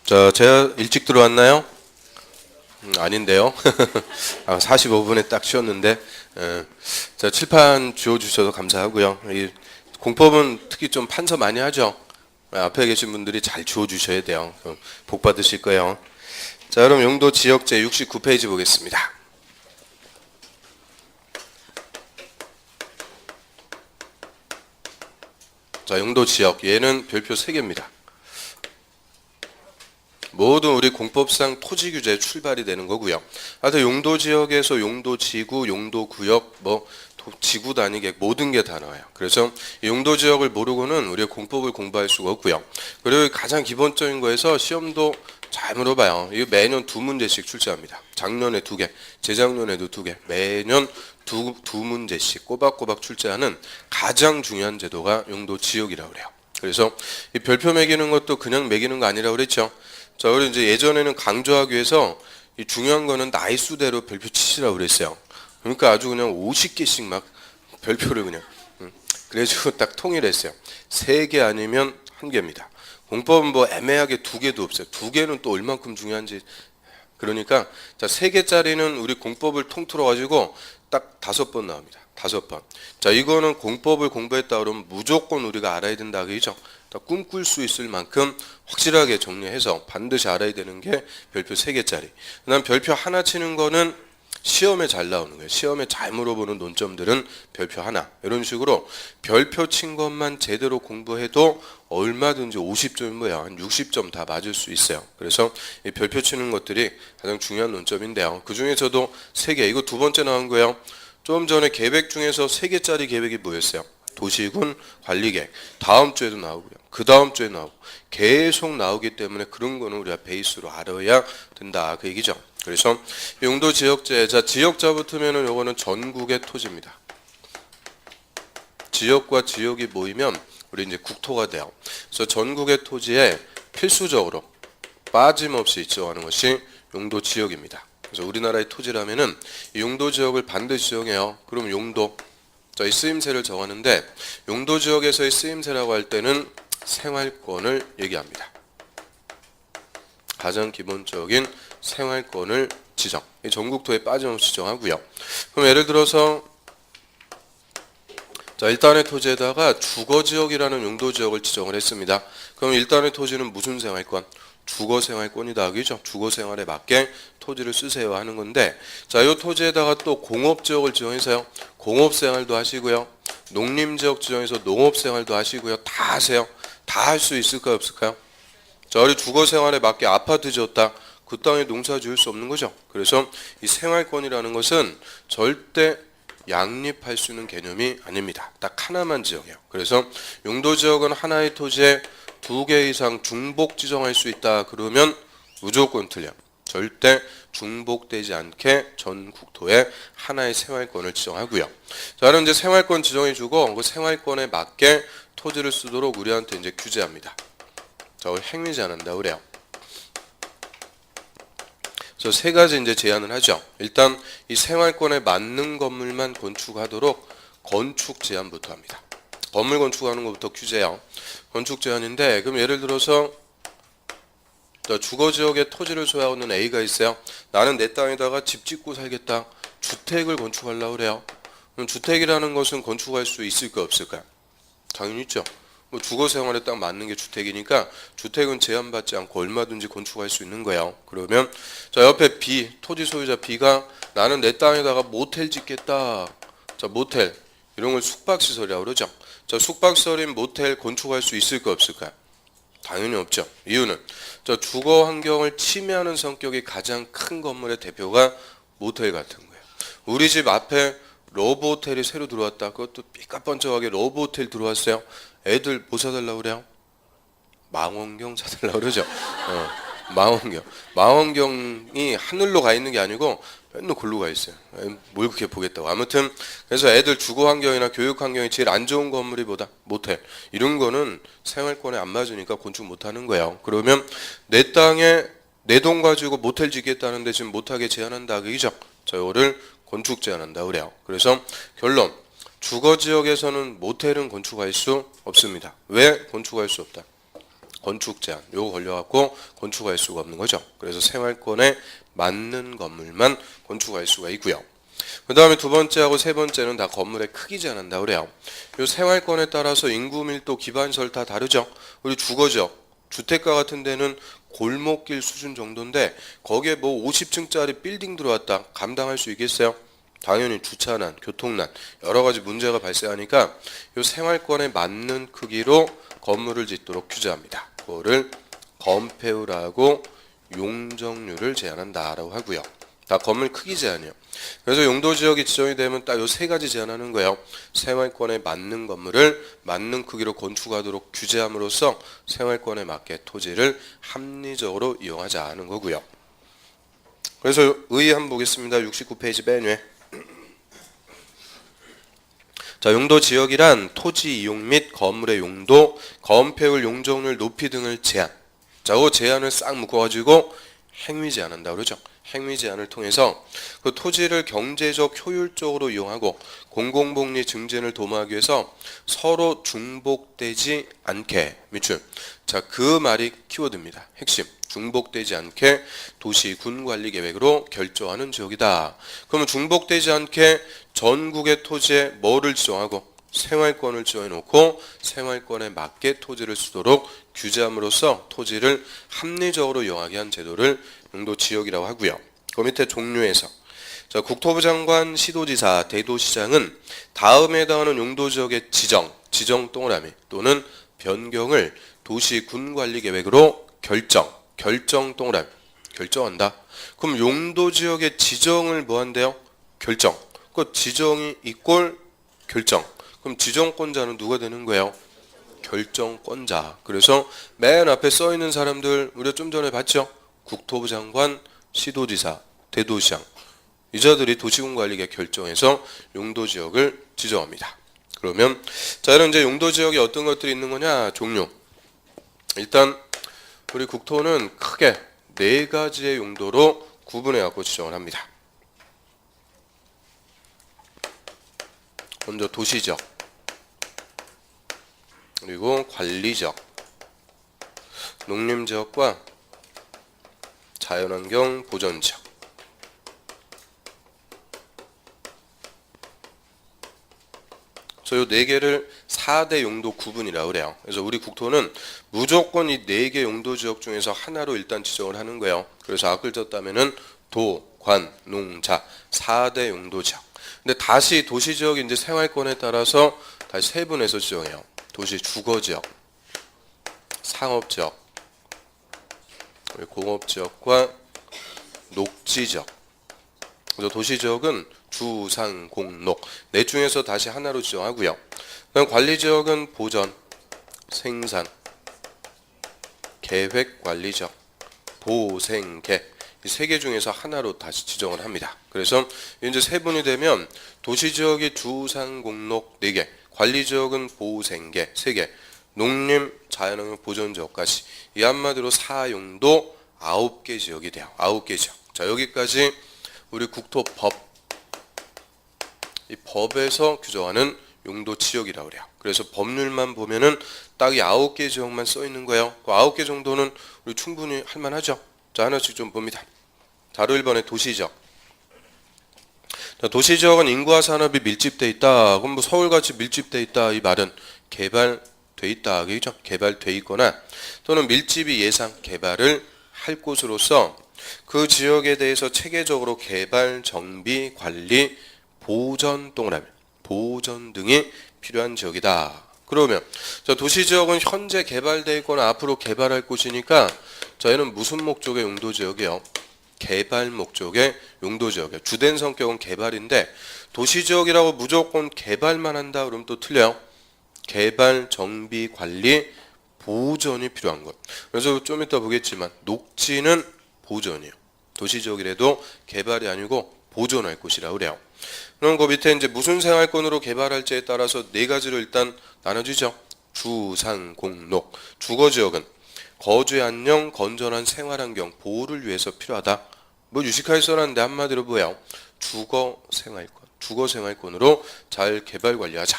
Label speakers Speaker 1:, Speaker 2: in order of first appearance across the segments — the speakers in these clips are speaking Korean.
Speaker 1: 자, 제가 일찍 들어왔나요? 아닌데요. 45분에 딱 쉬었는데, 자, 칠판 지워주셔서 감사하고요. 이 공법은 특히 좀 판서 많이 하죠. 앞에 계신 분들이 잘 지워주셔야 돼요. 복 받으실 거예요. 자, 그럼 용도 지역제 69페이지 보겠습니다. 자, 용도 지역. 얘는 별표 3개입니다. 모두 우리 공법상 토지 규제에 출발이 되는 거고요. 하여튼 용도 지역에서 용도 지구, 용도 구역, 지구 단위계 모든 게 다 나와요. 그래서 용도 지역을 모르고는 우리가 공법을 공부할 수가 없고요. 그리고 가장 기본적인 거에서 시험도 잘 물어봐요. 이거 매년 2문제씩 출제합니다. 작년에 2개, 재작년에도 2개, 매년 두 문제씩 꼬박꼬박 출제하는 가장 중요한 제도가 용도 지역이라고 그래요. 그래서 이 별표 매기는 것도 그냥 매기는 거 아니라고 그랬죠. 자, 우리 이제 예전에는 강조하기 위해서 이 중요한 거는 나이 수대로 별표 치시라고 그랬어요. 그러니까 아주 그냥 50개씩 막 별표를 그냥 그래가지고 딱 통일했어요. 3개 아니면 1개입니다. 공법은 뭐 애매하게 2개도 없어요. 2개는 또 얼만큼 중요한지. 그러니까 자, 3개짜리는 우리 공법을 통틀어 가지고 딱 5번 나옵니다. 5번. 자, 이거는 공법을 공부했다 그러면 무조건 우리가 알아야 된다 그죠? 꿈꿀 수 있을 만큼 확실하게 정리해서 반드시 알아야 되는 게 별표 3개짜리. 그다음 별표 하나 치는 거는 시험에 잘 나오는 거예요. 시험에 잘 물어보는 논점들은 별표 하나. 이런 식으로 별표 친 것만 제대로 공부해도 얼마든지 50점이 뭐야, 한 60점 다 맞을 수 있어요. 그래서 이 별표 치는 것들이 가장 중요한 논점인데요. 그 중에서도 3개, 이거 2번째 나온 거예요. 좀 전에 계획 중에서 3개짜리 계획이 뭐였어요? 도시군 관리계획. 다음 주에도 나오고요. 그 다음 주에 나오고 계속 나오기 때문에 그런 거는 우리가 베이스로 알아야 된다. 그 얘기죠. 그래서 용도 지역제. 자, 지역자 붙으면은 요거는 전국의 토지입니다. 지역과 지역이 모이면 우리 이제 국토가 돼요. 그래서 전국의 토지에 필수적으로 빠짐없이 지정하는 것이 용도 지역입니다. 그래서 우리나라의 토지라면은 이 용도 지역을 반드시 정해요. 그럼 용도. 자, 이 쓰임새를 정하는데 용도 지역에서의 쓰임새라고 할 때는 생활권을 얘기합니다. 가장 기본적인 생활권을 지정. 전국토에 빠짐없이 지정하고요. 그럼 예를 들어서 자, 일단의 토지에다가 주거지역이라는 용도지역을 지정을 했습니다. 그럼 일단의 토지는 무슨 생활권? 주거생활권이다. 그죠? 주거생활에 맞게 토지를 쓰세요 하는 건데, 자, 이 토지에다가 또 공업지역을 지정해서요. 공업생활도 하시고요. 농림지역 지정해서 농업생활도 하시고요. 다 하세요. 다 할 수 있을까요? 없을까요? 자, 우리 주거생활에 맞게 아파트 지었다. 그 땅에 농사 지을 수 없는 거죠. 그래서 이 생활권이라는 것은 절대 양립할 수 있는 개념이 아닙니다. 딱 하나만 지정해요. 그래서 용도지역은 하나의 토지에 2개 이상 중복 지정할 수 있다. 그러면 무조건 틀려. 절대 중복되지 않게 전 국토에 하나의 생활권을 지정하고요. 자, 그럼 이제 생활권 지정해주고 그 생활권에 맞게 토지를 쓰도록 우리한테 이제 규제합니다. 자, 행위 제한한다 그래요. 그래서 3가지 이제 제한을 하죠. 일단 이 생활권에 맞는 건물만 건축하도록 건축 제한부터 합니다. 건물 건축하는 것부터 규제요. 건축 제한인데, 그럼 예를 들어서 주거지역에 토지를 소유하고 있는 A가 있어요. 나는 내 땅에다가 집 짓고 살겠다. 주택을 건축하려고 그래요. 그럼 주택이라는 것은 건축할 수 있을까 없을까? 당연히 있죠. 주거생활에 딱 맞는 게 주택이니까 주택은 제한받지 않고 얼마든지 건축할 수 있는 거예요. 그러면 자, 옆에 B, 토지 소유자 B가 나는 내 땅에다가 모텔 짓겠다. 자, 모텔. 이런 걸 숙박시설이라고 그러죠. 자, 숙박시설인 모텔 건축할 수 있을까 없을까요? 당연히 없죠. 이유는 자, 주거 환경을 침해하는 성격이 가장 큰 건물의 대표가 모텔 같은 거예요. 우리 집 앞에 러브 호텔이 새로 들어왔다. 그것도 삐까뻔쩍하게 러브 호텔 들어왔어요. 애들 뭐 사달라고 그래요? 망원경 사달라고 그러죠. 망원경. 망원경이 하늘로 가 있는 게 아니고 맨날 골로 가 있어요. 뭘 그렇게 보겠다고. 아무튼 그래서 애들 주거 환경이나 교육 환경이 제일 안 좋은 건물이 뭐다? 모텔. 이런 거는 생활권에 안 맞으니까 건축 못 하는 거예요. 그러면 내 땅에 내 돈 가지고 모텔 짓겠다는데 지금 못하게 제한한다. 그죠? 자, 이거를 건축 제한한다 그래요. 그래서 결론. 주거지역에서는 모텔은 건축할 수 없습니다. 왜 건축할 수 없다? 건축 제한 요거 걸려갖고 건축할 수가 없는 거죠. 그래서 생활권에 맞는 건물만 건축할 수가 있고요. 그 다음에 두 번째하고 세 번째는 다 건물의 크기 제한한다 그래요. 요 생활권에 따라서 인구 밀도 기반시설 다 다르죠. 우리 주거지역 주택가 같은 데는 골목길 수준 정도인데 거기에 뭐 50층짜리 빌딩 들어왔다 감당할 수 있겠어요? 당연히 주차난, 교통난 여러 가지 문제가 발생하니까 요 생활권에 맞는 크기로 건물을 짓도록 규제합니다. 그거를 건폐율하고 용적률을 제한한다라고 하고요. 다 건물 크기 제한이요. 그래서 용도지역이 지정이 되면 딱 요 세 가지 제한하는 거예요. 생활권에 맞는 건물을 맞는 크기로 건축하도록 규제함으로써 생활권에 맞게 토지를 합리적으로 이용하자는 거고요. 그래서 의의 한번 보겠습니다. 69페이지 맨 위에. 자, 용도지역이란 토지 이용 및 건물의 용도, 건폐율, 용적률, 높이 등을 제한. 자, 그 제한을 싹 묶어가지고 행위 제한한다 그러죠. 행위 제한을 통해서 그 토지를 경제적 효율적으로 이용하고 공공복리 증진을 도모하기 위해서 서로 중복되지 않게 미출. 자, 그 말이 키워드입니다. 핵심. 중복되지 않게 도시 군 관리 계획으로 결정하는 지역이다. 그러면 중복되지 않게 전국의 토지에 뭐를 지정하고 생활권을 지정해 놓고 생활권에 맞게 토지를 쓰도록 규제함으로써 토지를 합리적으로 이용하게 한 제도를 용도지역이라고 하고요. 그 밑에 종류에서 자, 국토부 장관, 시도지사, 대도시장은 다음에 해당하는 용도지역의 지정 동그라미 또는 변경을 도시 군관리계획으로 결정 동그라미 결정한다. 그럼 용도지역의 지정을 뭐 한대요? 결정. 그 지정이 이꼴 결정. 그럼 지정권자는 누가 되는 거예요? 결정권자. 그래서 맨 앞에 써 있는 사람들 우리가 좀 전에 봤죠? 국토부 장관, 시도지사, 대도시장. 이 자들이 도시군관리계획 결정해서 용도지역을 지정합니다. 그러면 자, 이런 이제 용도지역에 어떤 것들이 있는 거냐? 종류. 일단 우리 국토는 크게 네 가지의 용도로 구분해 갖고 지정을 합니다. 먼저 도시지역, 그리고 관리지역, 농림지역과 자연환경 보전지역. 그래서 이 네 개를 4대 용도 구분이라고 그래요. 그래서 우리 국토는 무조건 이 네 개 용도 지역 중에서 하나로 일단 지정을 하는 거예요. 그래서 앞글 떴다면은 도, 관, 농, 자 4대 용도 지역. 근데 다시 도시 지역이 이제 생활권에 따라서 다시 세분해서 지정해요. 도시 주거 지역, 상업 지역, 공업 지역과 녹지 지역. 그래서 도시 지역은 주, 상, 공, 녹 넷 중에서 다시 하나로 지정하고요. 그다음 관리 지역은 보전, 생산, 계획 관리 지역, 보생계 이 세 개 중에서 하나로 다시 지정을 합니다. 그래서 이제 세분이 되면 도시 지역이 주, 상, 공, 녹 4개, 관리 지역은 보생계 3개, 농림, 자연환경 보전 지역까지 이 한마디로 4용도 9개 지역이 돼요. 9개 지역. 자, 여기까지 우리 국토법 이 법에서 규정하는 용도 지역이라고 그래요. 그래서 법률만 보면은 딱 이 9개 지역만 써 있는 거예요. 그 9개 정도는 우리 충분히 할 만하죠. 자, 하나씩 좀 봅니다. 바로 1번의 도시지역. 자, 도시지역은 인구와 산업이 밀집돼 있다. 그럼 뭐 서울같이 밀집돼 있다. 이 말은 개발돼 있다. 그죠? 개발돼 있거나 또는 밀집이 예상 개발을 할 곳으로서 그 지역에 대해서 체계적으로 개발, 정비, 관리, 보전 동그라미, 보전 등이 필요한 지역이다. 그러면 자, 도시지역은 현재 개발되어 있거나 앞으로 개발할 곳이니까 저희는 무슨 목적의 용도지역이에요? 개발 목적의 용도지역이에요. 주된 성격은 개발인데 도시지역이라고 무조건 개발만 한다 그러면 또 틀려요. 개발, 정비, 관리, 보전이 필요한 것. 그래서 좀 이따 보겠지만 녹지는 보전이에요. 도시지역이라도 개발이 아니고 보존할 곳이라고 그래요. 그럼 그 밑에 이제 무슨 생활권으로 개발할지에 따라서 네 가지로 일단 나눠지죠. 주, 상, 공, 녹. 주거지역은 거주의 안녕, 건전한 생활환경 보호를 위해서 필요하다. 뭐 유식하게 써놨는데 한마디로 뭐예요? 주거생활권으로 잘 개발 관리하자.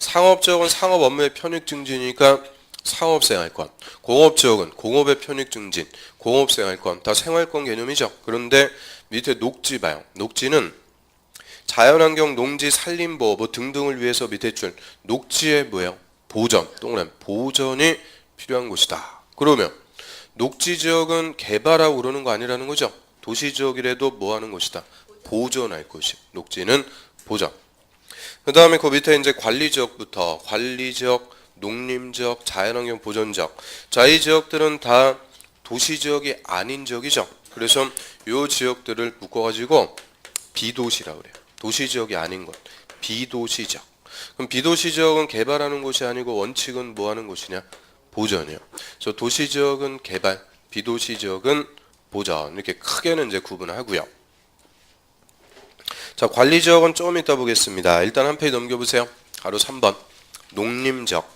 Speaker 1: 상업지역은 상업 업무의 편익 증진이니까 사업생활권. 공업지역은 공업의 편익 증진, 공업생활권 다 생활권 개념이죠. 그런데 밑에 녹지 봐요. 녹지는 자연환경, 농지, 산림보호 뭐 등등을 위해서 밑에 줄 녹지의 뭐예요? 보전, 동그라미 보전이 필요한 곳이다. 그러면 녹지지역은 개발하고 그러는 거 아니라는 거죠. 도시지역이라도 뭐 하는 곳이다? 보전할 곳이. 녹지는 보전. 그 다음에 그 밑에 이제 관리지역부터 관리지역, 농림지역, 자연환경 보전지역. 자, 이 지역들은 다 도시지역이 아닌 지역이죠. 그래서 이 지역들을 묶어가지고 비도시라고 그래요. 도시지역이 아닌 곳. 비도시지역. 그럼 비도시지역은 개발하는 곳이 아니고 원칙은 뭐 하는 곳이냐? 보전이요. 그래서 도시지역은 개발, 비도시지역은 보전. 이렇게 크게는 이제 구분하고요. 자, 관리지역은 좀 이따 보겠습니다. 일단 한 페이지 넘겨보세요. 바로 3번. 농림지역.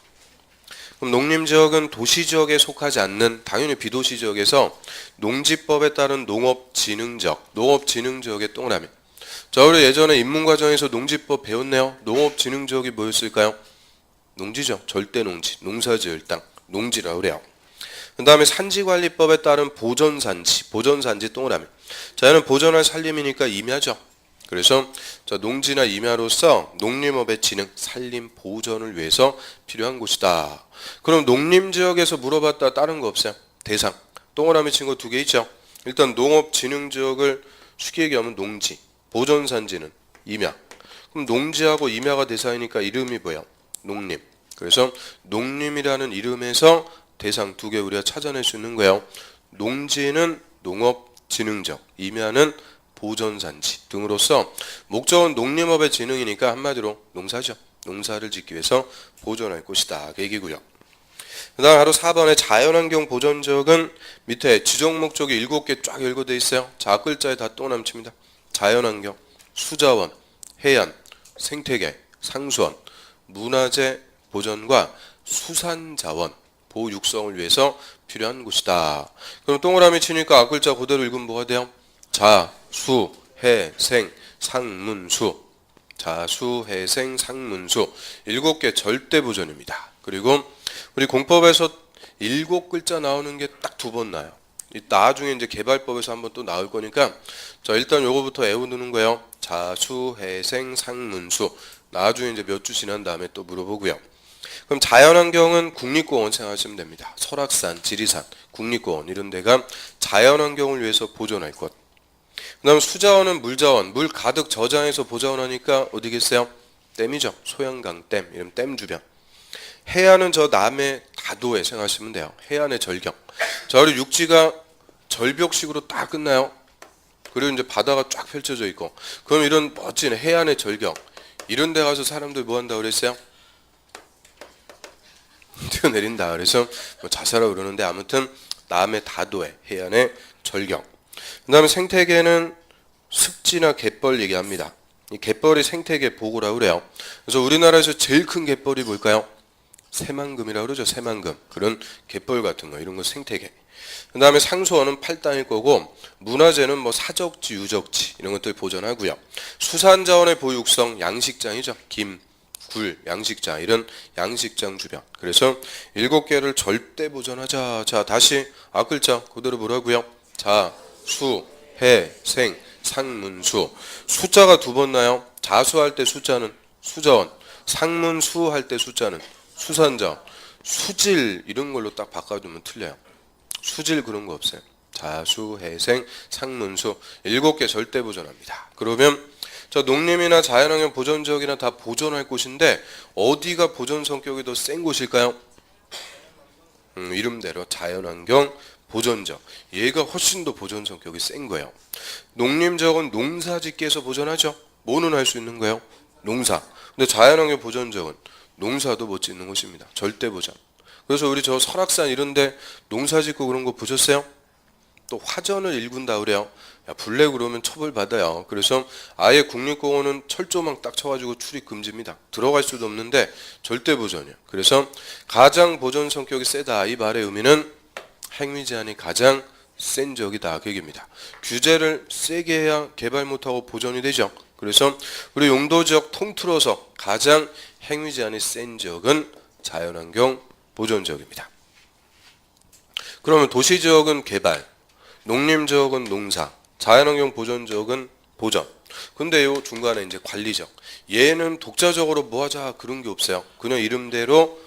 Speaker 1: 그럼 농림지역은 도시지역에 속하지 않는 당연히 비도시지역에서 농지법에 따른 농업진흥지역. 농업진흥지역의 동그라미. 자, 우리 예전에 입문과정에서 농지법 배웠네요. 농업진흥지역이 뭐였을까요? 농지죠. 절대농지. 농사지을 땅. 농지라고 그래요. 그 다음에 산지관리법에 따른 보전산지. 보전산지 동그라미. 자, 얘는 보전할 산림이니까 임야죠. 그래서 자, 농지나 임야로서 농림업의 진흥, 산림 보전을 위해서 필요한 곳이다. 그럼 농림지역에서 물어봤다 다른 거 없어요? 대상. 동그라미 친 거 두 개 있죠. 일단 농업진흥지역을 쉽게 얘기하면 농지, 보전산지는 임야. 그럼 농지하고 임야가 대상이니까 이름이 뭐야? 농림. 그래서 농림이라는 이름에서 대상 두 개 우리가 찾아낼 수 있는 거예요. 농지는 농업진흥지역, 임야는 보전산지 등으로서 목적은 농림업의 진흥이니까 한마디로 농사죠. 농사를 짓기 위해서 보존할 곳이다. 그 얘기고요. 그 다음 바로 4번의 자연환경 보전지역은 밑에 지정 목적이 7개 쫙 열거되어 있어요. 자, 앞글자에 다 또 남칩니다. 자연환경, 수자원, 해안, 생태계, 상수원, 문화재 보전과 수산자원, 보호 육성을 위해서 필요한 곳이다. 그럼 동그라미 치니까 앞글자 그대로 읽으면 뭐가 돼요? 자, 수, 해, 생, 상문수. 자수, 해, 생, 상문수 7개 절대 보전입니다. 그리고 우리 공법에서 7글자 나오는 게 딱 2번 나요. 나중에 이제 개발법에서 한번 또 나올 거니까 자, 일단 요거부터 외우는 거예요. 자수, 해, 생, 상문수. 나중에 이제 몇 주 지난 다음에 또 물어보고요. 그럼 자연환경은 국립공원 생각하시면 됩니다. 설악산, 지리산, 국립공원 이런 데가 자연환경을 위해서 보존할 것. 그 다음 수자원은 물자원, 물 가득 저장해서 보존하니까 어디겠어요? 댐이죠. 소양강댐, 이런 댐 주변. 해안은 저 남해 다도에 생각하시면 돼요. 해안의 절경. 자, 우리 육지가 절벽식으로 딱 끝나요. 그리고 이제 바다가 쫙 펼쳐져 있고. 그럼 이런 멋진 해안의 절경. 이런 데 가서 사람들 뭐 한다고 그랬어요? 뛰어내린다. 그래서 뭐 자살하고 그러는데 아무튼 남해 다도에 해안의 절경. 그 다음에 생태계는 습지나 갯벌 얘기합니다. 이 갯벌이 생태계 보고라고 그래요. 그래서 우리나라에서 제일 큰 갯벌이 뭘까요? 새만금이라고 그러죠. 새만금. 그런 갯벌 같은 거 이런 거 생태계. 그 다음에 상수원은 팔당일 거고 문화재는 뭐 사적지, 유적지 이런 것들 보존하고요. 수산자원의 보육성 양식장이죠. 김, 굴, 양식장 이런 양식장 주변. 그래서 7개를 절대 보존하자. 자, 다시 앞글자 그대로 보라고요. 자, 수, 해, 생, 상문수. 숫자가 2번 나요. 자수할 때 숫자는 수자원, 상문수 할 때 숫자는 수산자원. 수질 이런 걸로 딱 바꿔두면 틀려요. 수질 그런 거 없어요. 자수, 해, 생, 상문수 7개 절대 보존합니다. 그러면 저 농림이나 자연환경 보전지역이나 다 보존할 곳인데 어디가 보존 성격이 더 센 곳일까요? 이름대로 자연환경 보전지역. 얘가 훨씬 더 보존 성격이 센 거예요. 농림지역은 농사짓기에서 보존하죠. 뭐는 할 수 있는 거예요? 농사. 근데 자연환경 보전지역은 농사도 못 짓는 곳입니다. 절대 보전. 그래서 우리 저 설악산 이런데 농사짓고 그런 거 보셨어요? 또 화전을 일군다 그래요. 야, 블랙 그러면 처벌 받아요. 그래서 아예 국립공원은 철조망 딱 쳐가지고 출입 금지입니다. 들어갈 수도 없는데 절대 보전이에요. 그래서 가장 보전 성격이 세다. 이 말의 의미는 행위 제한이 가장 센 지역이다. 그 얘기입니다. 규제를 세게 해야 개발 못하고 보전이 되죠. 그래서 우리 용도 지역 통틀어서 가장 행위 제한이 센 지역은 자연환경 보존지역입니다. 그러면 도시지역은 개발, 농림지역은 농사, 자연환경 보존지역은 보전. 근데 요 중간에 이제 관리지역. 얘는 독자적으로 뭐 하자 그런 게 없어요. 그냥 이름대로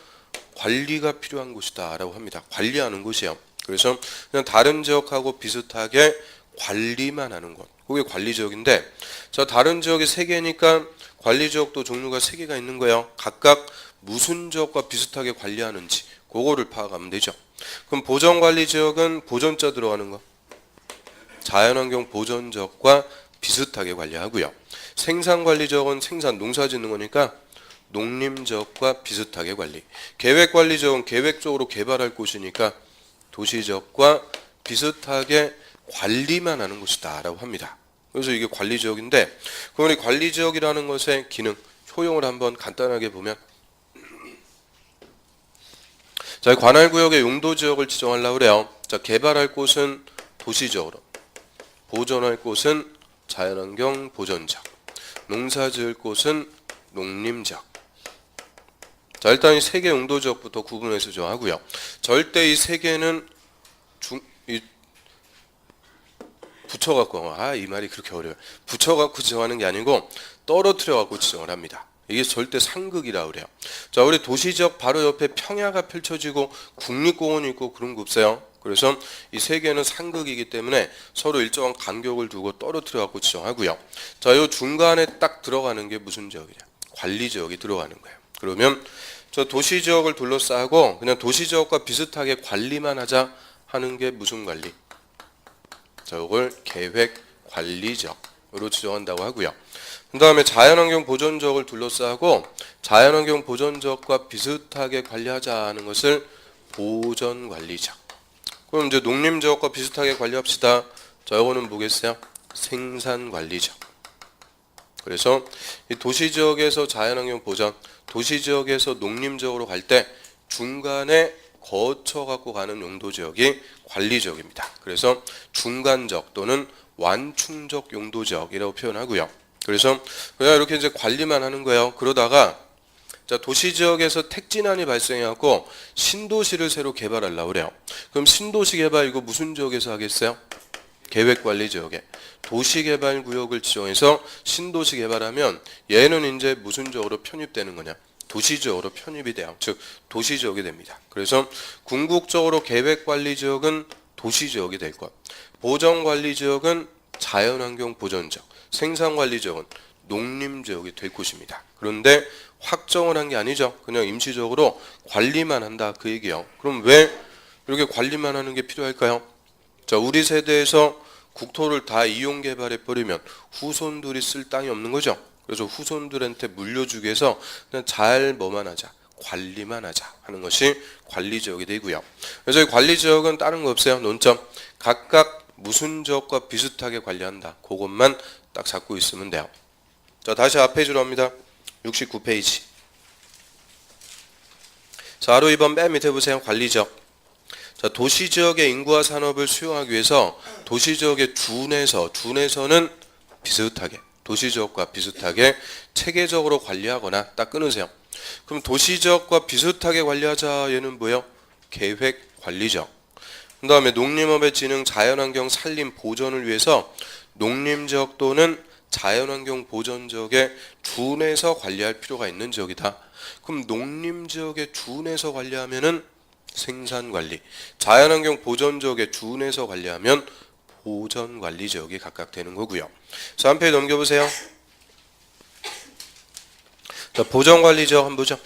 Speaker 1: 관리가 필요한 곳이다 라고 합니다. 관리하는 곳이에요. 그래서 그냥 다른 지역하고 비슷하게 관리만 하는 곳. 그게 관리지역인데, 자, 다른 지역이 3개니까 관리지역도 종류가 3개가 있는 거예요. 각각 무슨 지역과 비슷하게 관리하는지 그거를 파악하면 되죠. 그럼 보전관리지역은 보전자 들어가는 거. 자연환경 보전지역과 비슷하게 관리하고요. 생산관리지역은 생산 농사 짓는 거니까 농림지역과 비슷하게 관리. 계획관리지역은 계획적으로 개발할 곳이니까 도시지역과 비슷하게 관리만 하는 곳이다 라고 합니다. 그래서 이게 관리지역인데, 그럼 이 관리지역이라는 것의 기능, 효용을 한번 간단하게 보면, 자, 관할구역의 용도지역을 지정하려고 그래요. 자, 개발할 곳은 도시지역으로, 보존할 곳은 자연환경 보전지역, 농사 지을 곳은 농림지역. 자, 일단 이 3개 용도지역부터 구분해서 정하고요. 절대 이 3개는 붙여갖고, 이 말이 그렇게 어려워요. 붙여갖고 지정하는 게 아니고 떨어뜨려갖고 지정을 합니다. 이게 절대 상극이라고 그래요. 자, 우리 도시지역 바로 옆에 평야가 펼쳐지고 국립공원이 있고 그런 거 없어요. 그래서 이 3개는 상극이기 때문에 서로 일정한 간격을 두고 떨어뜨려갖고 지정하고요. 자, 요 중간에 딱 들어가는 게 무슨 지역이냐? 관리지역이 들어가는 거예요. 그러면 저 도시지역을 둘러싸고 그냥 도시지역과 비슷하게 관리만 하자 하는 게 무슨 관리? 자, 이걸 계획관리지역으로 지정한다고 하고요. 그 다음에 자연환경 보존지역을 둘러싸고 자연환경 보존지역과 비슷하게 관리하자 하는 것을 보전관리지역. 그럼 이제 농림지역과 비슷하게 관리합시다. 자, 이거는 뭐겠어요? 생산관리지역. 그래서 이 도시지역에서 자연환경 보전, 도시지역에서 농림지역으로 갈 때 중간에 거쳐갖고 가는 용도지역이 관리지역입니다. 그래서 중간적 또는 완충적 용도지역이라고 표현하고요. 그래서 그냥 이렇게 이제 관리만 하는 거예요. 그러다가 자, 도시지역에서 택진환이 발생해갖고 신도시를 새로 개발하려고 그래요. 그럼 신도시 개발 이거 무슨 지역에서 하겠어요? 계획관리지역에. 도시개발구역을 지정해서 신도시 개발하면 얘는 이제 무슨 지역으로 편입되는 거냐? 도시지역으로 편입이 돼요. 즉 도시지역이 됩니다. 그래서 궁극적으로 계획관리지역은 도시지역이 될 것, 보전관리지역은 자연환경 보전지역, 생산관리지역은 농림지역이 될 곳입니다. 그런데 확정을 한 게 아니죠. 그냥 임시적으로 관리만 한다 그 얘기예요. 그럼 왜 이렇게 관리만 하는 게 필요할까요? 자, 우리 세대에서 국토를 다 이용 개발해 버리면 후손들이 쓸 땅이 없는 거죠. 그래서 후손들한테 물려주기 위해서 그냥 잘 뭐만 하자, 관리만 하자 하는 것이 관리지역이 되고요. 그래서 이 관리지역은 다른 거 없어요. 논점. 각각 무슨 지역과 비슷하게 관리한다. 그것만 딱 잡고 있으면 돼요. 자, 다시 앞 페이지로 합니다. 69페이지. 자, 바로 2번 맨 밑에 보세요. 관리지역. 자, 도시지역의 인구와 산업을 수용하기 위해서 도시지역의 준에서는 비슷하게, 도시지역과 비슷하게 체계적으로 관리하거나 딱 끊으세요. 그럼 도시지역과 비슷하게 관리하자 얘는 뭐예요? 계획관리지역. 그 다음에 농림업의 진흥, 자연환경 산림 보전을 위해서 농림지역 또는 자연환경 보전지역에 준해서 관리할 필요가 있는 지역이다. 그럼 농림지역에 준해서 관리하면은 생산관리, 자연환경 보전지역에 준해서 관리하면 보전관리지역이 각각 되는 거고요. 자, 한 페이지 넘겨보세요. 자, 보전관리지역 한번 보죠.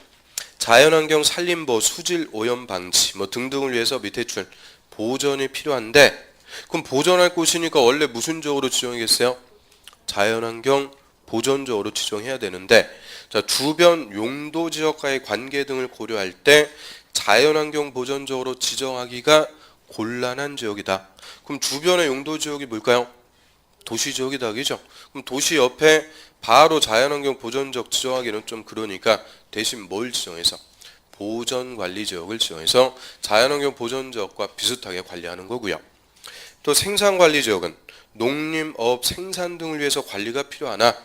Speaker 1: 자연환경 산림보, 수질 오염 방지 뭐 등등을 위해서 밑에 줄 보전이 필요한데, 그럼 보전할 곳이니까 원래 무슨 지역으로 지정이겠어요? 자연환경 보전지역으로 지정해야 되는데, 자, 주변 용도지역과의 관계 등을 고려할 때 자연환경 보전지역으로 지정하기가 곤란한 지역이다. 그럼 주변의 용도지역이 뭘까요? 도시지역이다, 그죠? 그럼 도시 옆에 바로 자연환경 보전지역 지정하기는 좀 그러니까 대신 뭘 지정해서? 보전관리지역을 지정해서 자연환경 보전지역과 비슷하게 관리하는 거고요. 또 생산관리지역은 농림업 생산 등을 위해서 관리가 필요하나?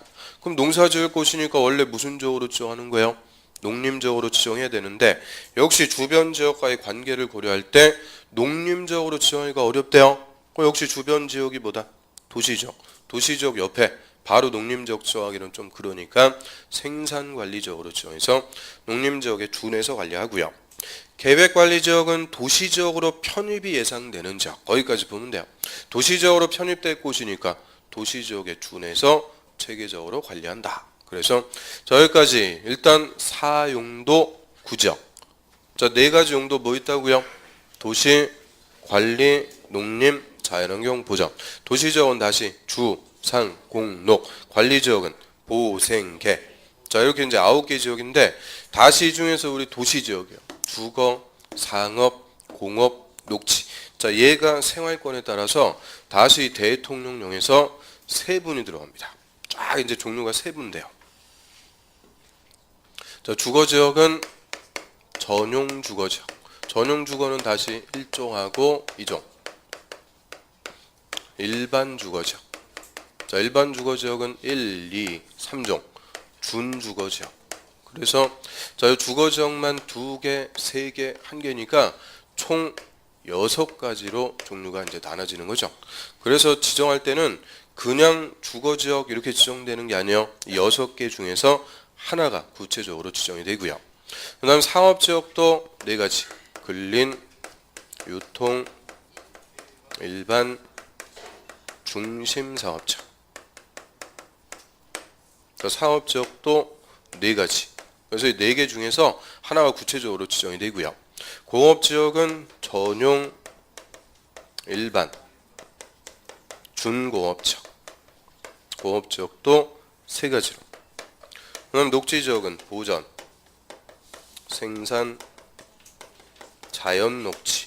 Speaker 1: 그럼 농사 지을 곳이니까 원래 무슨 지역으로 지정하는 거예요? 농림지역으로 지정해야 되는데 역시 주변 지역과의 관계를 고려할 때 농림지역으로 지정하기가 어렵대요. 역시 주변 지역이 뭐다? 도시지역. 도시지역 옆에 바로 농림지역 지정하기는 좀 그러니까 생산관리지역으로 지정해서 농림지역에 준해서 관리하고요. 계획관리지역은 도시지역으로 편입이 예상되는 지역. 거기까지 보면 돼요. 도시지역으로 편입될 곳이니까 도시지역에 준해서 체계적으로 관리한다. 그래서 저기까지 일단 4용도 구지역. 자, 네 가지 용도 뭐 있다고요? 도시, 관리, 농림, 자연환경 보전. 도시지역은 다시 주, 상, 공, 녹. 관리지역은 보호, 생, 개. 자, 이렇게 이제 9개 지역인데 다시 이 중에서 우리 도시지역이요. 주거, 상업, 공업, 녹지. 자, 얘가 생활권에 따라서 다시 대통령령에서 세 분이 들어갑니다. 쫙 이제 종류가 세 분인데요. 자, 주거지역은 전용 주거지역. 전용 주거는 다시 1종하고 2종. 일반 주거지역. 자, 일반 주거지역은 1, 2, 3종. 준주거지역. 그래서 자, 이 주거지역만 2개, 3개, 1개니까 총 6가지로 종류가 이제 나눠지는 거죠. 그래서 지정할 때는 그냥 주거지역 이렇게 지정되는 게 아니에요. 6개 중에서 하나가 구체적으로 지정이 되고요. 그 다음 상업지역도 4가지. 근린, 유통, 일반, 중심상업지역. 상업지역도 4가지. 그래서 이 4개 중에서 하나가 구체적으로 지정이 되고요. 공업지역은 전용, 일반, 준공업지역. 공업지역도 3가지로. 그다음 녹지지역은 보전, 생산, 자연녹지.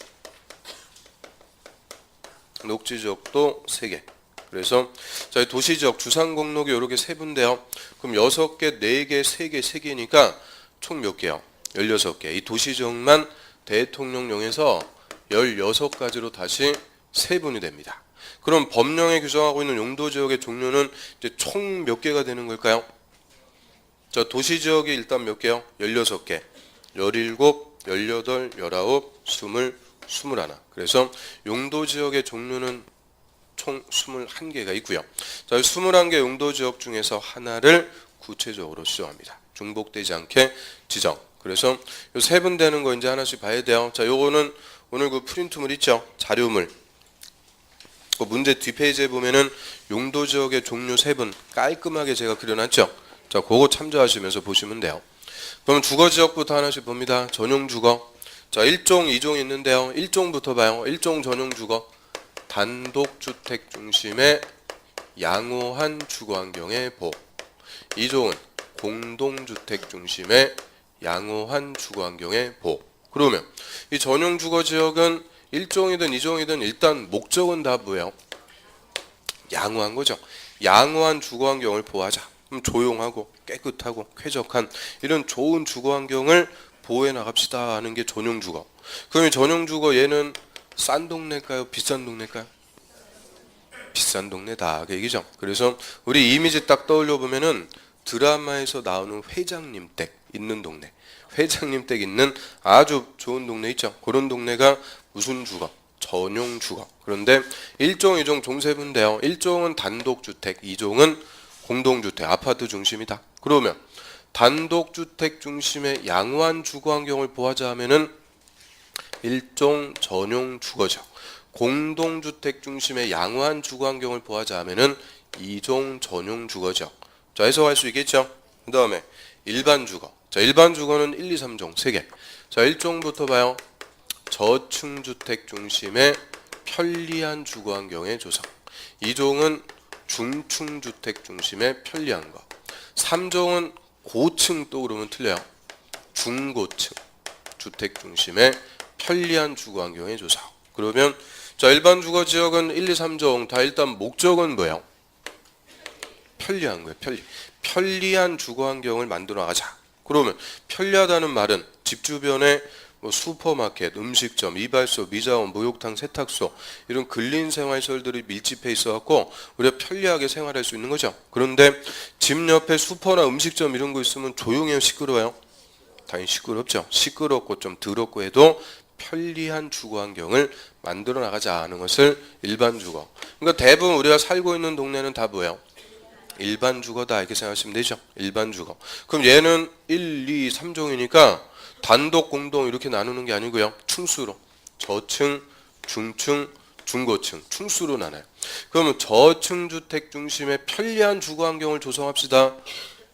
Speaker 1: 녹지지역도 3개. 그래서 저희 도시지역 주상공록이 이렇게 세분데요. 그럼 6개, 4개, 3개, 3개니까 총 몇 개요? 16개. 이 도시지역만 대통령령에서 16가지로 다시 세분이 됩니다. 그럼 법령에 규정하고 있는 용도지역의 종류는 이제 총 몇 개가 되는 걸까요? 자, 도시지역이 일단 몇 개요? 16개, 17, 18, 19, 20, 21. 그래서 용도지역의 종류는 총 21개가 있고요. 자, 21개 용도지역 중에서 하나를 구체적으로 지정합니다. 중복되지 않게 지정. 그래서 요 세분되는 거 이제 하나씩 봐야 돼요. 자, 요거는 오늘 그 프린트물 있죠? 자료물. 그 문제 뒷페이지에 보면은 용도지역의 종류 세분 깔끔하게 제가 그려놨죠? 자, 그거 참조하시면서 보시면 돼요. 그럼 주거지역부터 하나씩 봅니다. 전용주거. 자, 1종, 2종 있는데요. 1종부터 봐요. 1종 전용주거. 단독주택 중심의 양호한 주거환경의 보호. 2종은 공동주택 중심의 양호한 주거환경의 보호. 그러면 이 전용주거지역은 1종이든 2종이든 일단 목적은 다 뭐예요? 양호한 거죠. 양호한 주거환경을 보호하자. 그럼 조용하고 깨끗하고 쾌적한 이런 좋은 주거환경을 보호해 나갑시다 하는 게 전용주거. 그럼 이 전용주거 얘는 싼 동네일까요? 비싼 동네일까요? 비싼 동네다 그 얘기죠. 그래서 우리 이미지 딱 떠올려 보면은 드라마에서 나오는 회장님 댁 있는 동네, 회장님 댁 있는 아주 좋은 동네 있죠. 그런 동네가 무슨 주거? 전용 주거. 그런데 1종, 2종 종세분인데요. 1종은 단독주택, 2종은 공동주택, 아파트 중심이다. 그러면 단독주택 중심의 양호한 주거환경을 보호하자 하면은 1종 전용 주거지역, 공동주택 중심의 양호한 주거환경을 보호하자 하면은 2종 전용 주거지역. 자, 해석할 수 있겠죠? 그 다음에 일반 주거. 자, 일반 주거는 1, 2, 3종 3개. 자, 1종부터 봐요. 저층주택 중심의 편리한 주거환경의 조성. 2종은 중층주택 중심의 편리한 거. 3종은 고층 또 그러면 틀려요. 중고층 주택 중심의 편리한 주거환경의 조성. 그러면 자, 일반 주거지역은 1, 2, 3종 다 일단 목적은 뭐예요? 편리한 거예요. 편리한 주거환경을 만들어 나가자. 그러면 편리하다는 말은 집 주변에 뭐 슈퍼마켓, 음식점, 이발소, 미자원, 목욕탕, 세탁소 이런 근린생활시설들이 밀집해 있어갖고 우리가 편리하게 생활할 수 있는 거죠. 그런데 집 옆에 슈퍼나 음식점 이런 거 있으면 조용해요, 시끄러워요? 당연히 시끄럽죠. 시끄럽고 좀 더럽고 해도 편리한 주거 환경을 만들어 나가자 하는 것을 일반 주거. 그러니까 대부분 우리가 살고 있는 동네는 다 뭐예요? 일반 주거다 이렇게 생각하시면 되죠. 일반 주거. 그럼 얘는 1, 2, 3종이니까 단독, 공동 이렇게 나누는 게 아니고요. 충수로. 저층, 중층, 중고층, 충수로 나눠요. 그러면 저층 주택 중심의 편리한 주거 환경을 조성합시다.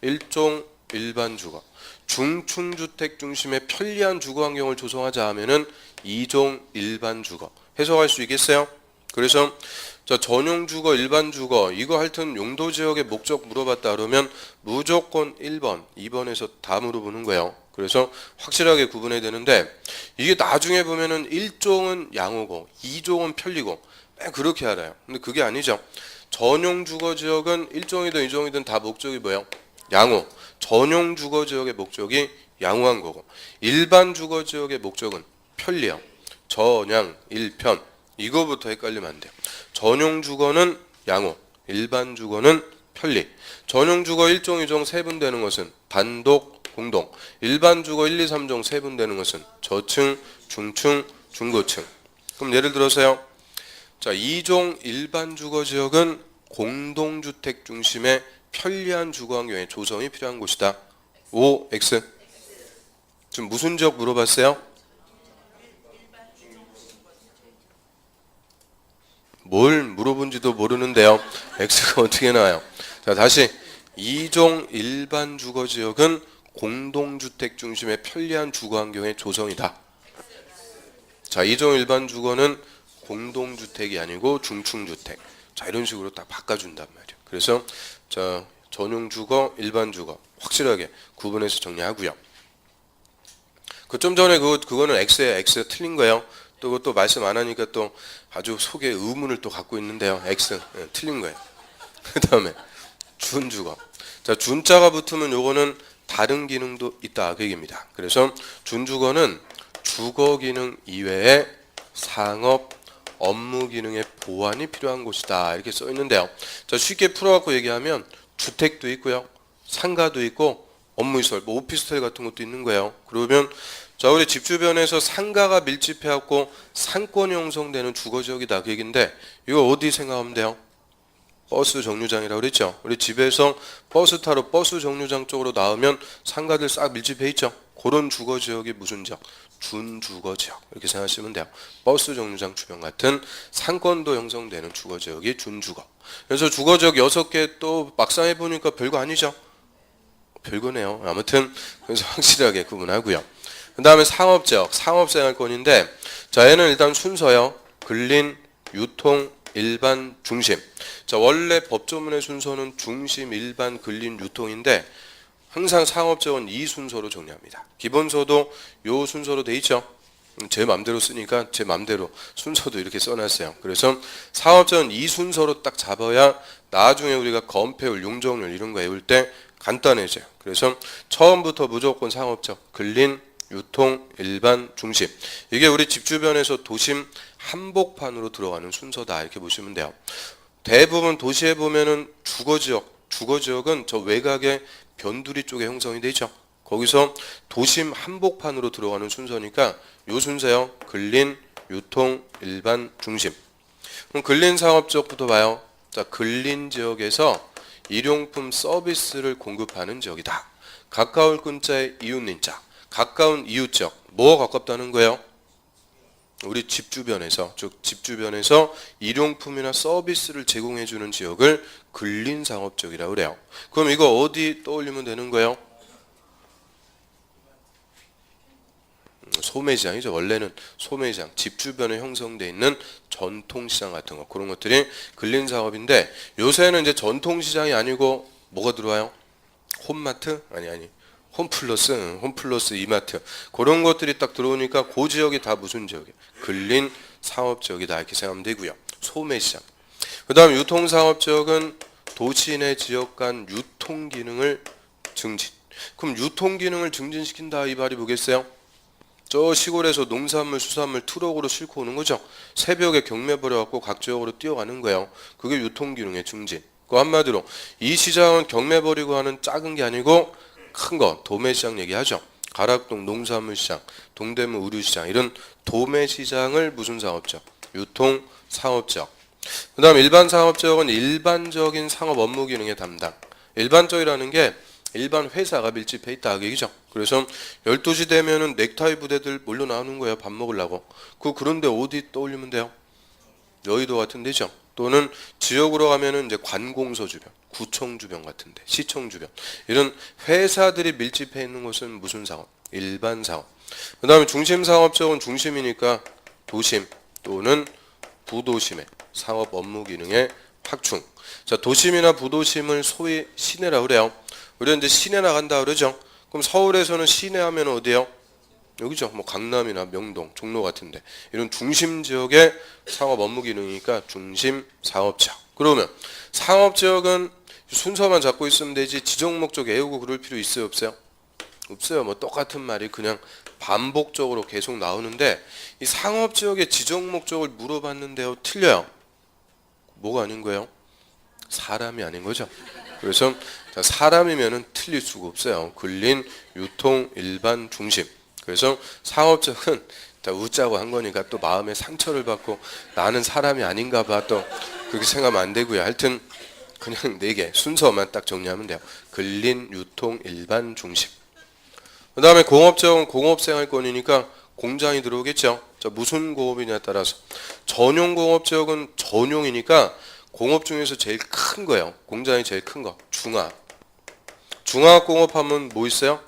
Speaker 1: 1종 일반 주거. 중층 주택 중심의 편리한 주거 환경을 조성하자 하면은 2종 일반 주거. 해석할 수 있겠어요? 그래서 전용 주거, 일반 주거 이거 하여튼 용도 지역의 목적 물어봤다 그러면 무조건 1번, 2번에서 다 물어보는 거예요. 그래서 확실하게 구분해야 되는데 이게 나중에 보면은 1종은 양호고 2종은 편리고 그렇게 알아요. 근데 그게 아니죠. 전용 주거 지역은 1종이든 2종이든 다 목적이 뭐예요? 양호. 전용 주거 지역의 목적이 양호한 거고 일반 주거 지역의 목적은 편리함. 전양, 일편 이거부터 헷갈리면 안 돼요. 전용 주거는 양호, 일반 주거는 편리. 전용 주거 1종, 2종 세분되는 것은 단독, 공동. 일반 주거 1, 2, 3종 세분되는 것은 저층, 중층, 중고층. 그럼 예를 들어서요. 자, 2종 일반 주거 지역은 공동주택 중심의 편리한 주거 환경의 조성이 필요한 곳이다. O, X. 지금 무슨 지역 물어봤어요? 뭘 물어본지도 모르는데요. X가 어떻게 나와요? 자, 다시 2종 일반 주거 지역은 공동주택 중심의 편리한 주거 환경의 조성이다. 자, 2종 일반 주거는 공동주택이 아니고 중층주택. 자, 이런 식으로 딱 바꿔준단 말이에요. 그래서 자, 전용 주거, 일반 주거 확실하게 구분해서 정리하고요. 그 좀 전에 그거는 X에 틀린 거예요. 또 그것도 말씀 안 하니까 또 아주 속에 의문을 또 갖고 있는데요. X 틀린 거예요. 그 다음에 준주거. 자, 준자가 붙으면 요거는 다른 기능도 있다 그 얘기입니다. 그래서 준주거는 주거 기능 이외에 상업, 업무 기능의 보완이 필요한 곳이다 이렇게 써 있는데요. 자, 쉽게 풀어갖고 얘기하면 주택도 있고요, 상가도 있고, 업무시설, 뭐 오피스텔 같은 것도 있는 거예요. 그러면 자, 우리 집 주변에서 상가가 밀집해갖고 상권이 형성되는 주거지역이다 그 얘기인데 이거 어디 생각하면 돼요? 버스 정류장이라고 그랬죠. 우리 집에서 버스 타러 버스 정류장 쪽으로 나오면 상가들 싹 밀집해 있죠. 그런 주거지역이 무슨 지역? 준주거지역 이렇게 생각하시면 돼요. 버스 정류장 주변 같은 상권도 형성되는 주거지역이 준주거. 그래서 주거지역 6개 또 막상 해보니까 별거 아니죠. 별거네요. 아무튼 그래서 확실하게 구분하고요. 그 다음에 상업지역, 상업생활권인데 자, 얘는 일단 순서요. 근린, 유통, 일반, 중심. 자, 원래 법조문의 순서는 중심, 일반, 근린, 유통인데 항상 상업지역은 이 순서로 정리합니다. 기본서도 요 순서로 돼 있죠. 제 맘대로 쓰니까 제 맘대로 순서도 이렇게 써놨어요. 그래서 상업지역은 이 순서로 딱 잡아야 나중에 우리가 건폐율, 용적률 이런 거 외울 때 간단해져요. 그래서 처음부터 무조건 상업지역, 근린, 유통, 일반, 중심. 이게 우리 집 주변에서 도심 한복판으로 들어가는 순서다 이렇게 보시면 돼요. 대부분 도시에 보면은 주거지역은 저 외곽의 변두리 쪽에 형성이 되죠. 거기서 도심 한복판으로 들어가는 순서니까 요 순서요. 근린, 유통, 일반, 중심. 그럼 근린 상업지역부터 봐요. 자, 근린 지역에서 일용품 서비스를 공급하는 지역이다. 가까울 근자의 이웃인자. 가까운 이웃지역. 뭐가 가깝다는 거예요? 우리 집 주변에서, 즉 집 주변에서 일용품이나 서비스를 제공해 주는 지역을 근린 상업지역이라고 그래요. 그럼 이거 어디 떠올리면 되는 거예요? 소매시장이죠. 원래는 소매시장, 집 주변에 형성돼 있는 전통시장 같은 거, 그런 것들이 근린 사업인데 요새는 이제 전통시장이 아니고 뭐가 들어와요? 홈마트? 아니. 홈플러스 이마트 그런 것들이 딱 들어오니까 그 지역이 다 무슨 지역이에요? 근린 상업지역이다 이렇게 생각하면 되고요. 소매시장. 그 다음 유통상업지역은 도시 내 지역 간 유통기능을 증진. 그럼 유통기능을 증진시킨다 이 말이 뭐겠어요? 저 시골에서 농산물, 수산물 트럭으로 싣고 오는 거죠. 새벽에 경매 벌여갖고 각 지역으로 뛰어가는 거예요. 그게 유통기능의 증진. 그 한마디로 이 시장은 경매 벌이고 하는 작은 게 아니고 큰 거, 도매시장 얘기하죠. 가락동 농산물시장, 동대문 의류시장 이런 도매시장을 무슨 사업적? 유통사업적. 그 다음 일반 사업적은 일반적인 상업 업무 기능의 담당. 일반적이라는 게 일반 회사가 밀집해 있다 얘기죠. 그래서 12시 되면은 넥타이 부대들 몰려 나오는 거예요. 밥 먹으려고. 그런데 어디 떠올리면 돼요? 여의도 같은 데죠. 또는 지역으로 가면은 이제 관공서 주변, 구청 주변 같은데, 시청 주변 이런 회사들이 밀집해 있는 곳은 무슨 사업? 일반 사업. 그 다음에 중심 사업적은 중심이니까 도심 또는 부도심의 상업 업무 기능의 확충. 자, 도심이나 부도심을 소위 시내라고 그래요. 우리가 이제 시내 나간다 그러죠. 그럼 서울에서는 시내 하면 어디요? 여기죠. 뭐 강남이나 명동, 종로 같은데 이런 중심 지역의 상업 업무 기능이니까 중심 사업적. 그러면 상업지역은 순서만 잡고 있으면 되지 지적 목적 외우고 그럴 필요 있어요, 없어요? 없어요. 뭐 똑같은 말이 그냥 반복적으로 계속 나오는데 이 상업지역의 지적 목적을 물어봤는데요, 틀려요. 뭐가 아닌 거예요? 사람이 아닌 거죠. 그래서 사람이면은 틀릴 수가 없어요. 근린, 유통, 일반, 중심. 그래서 상업적은 웃자고 한 거니까 또 마음에 상처를 받고 나는 사람이 아닌가 봐 또 그렇게 생각하면 안 되고요. 하여튼 그냥 4개 순서만 딱 정리하면 돼요. 근린, 유통, 일반, 중심. 그 다음에 공업적은 공업생활권이니까 공장이 들어오겠죠. 자, 무슨 공업이냐에 따라서 전용공업지역은 전용이니까 공업 중에서 제일 큰 거예요. 공장이 제일 큰 거. 중화. 중화공업하면 뭐 있어요?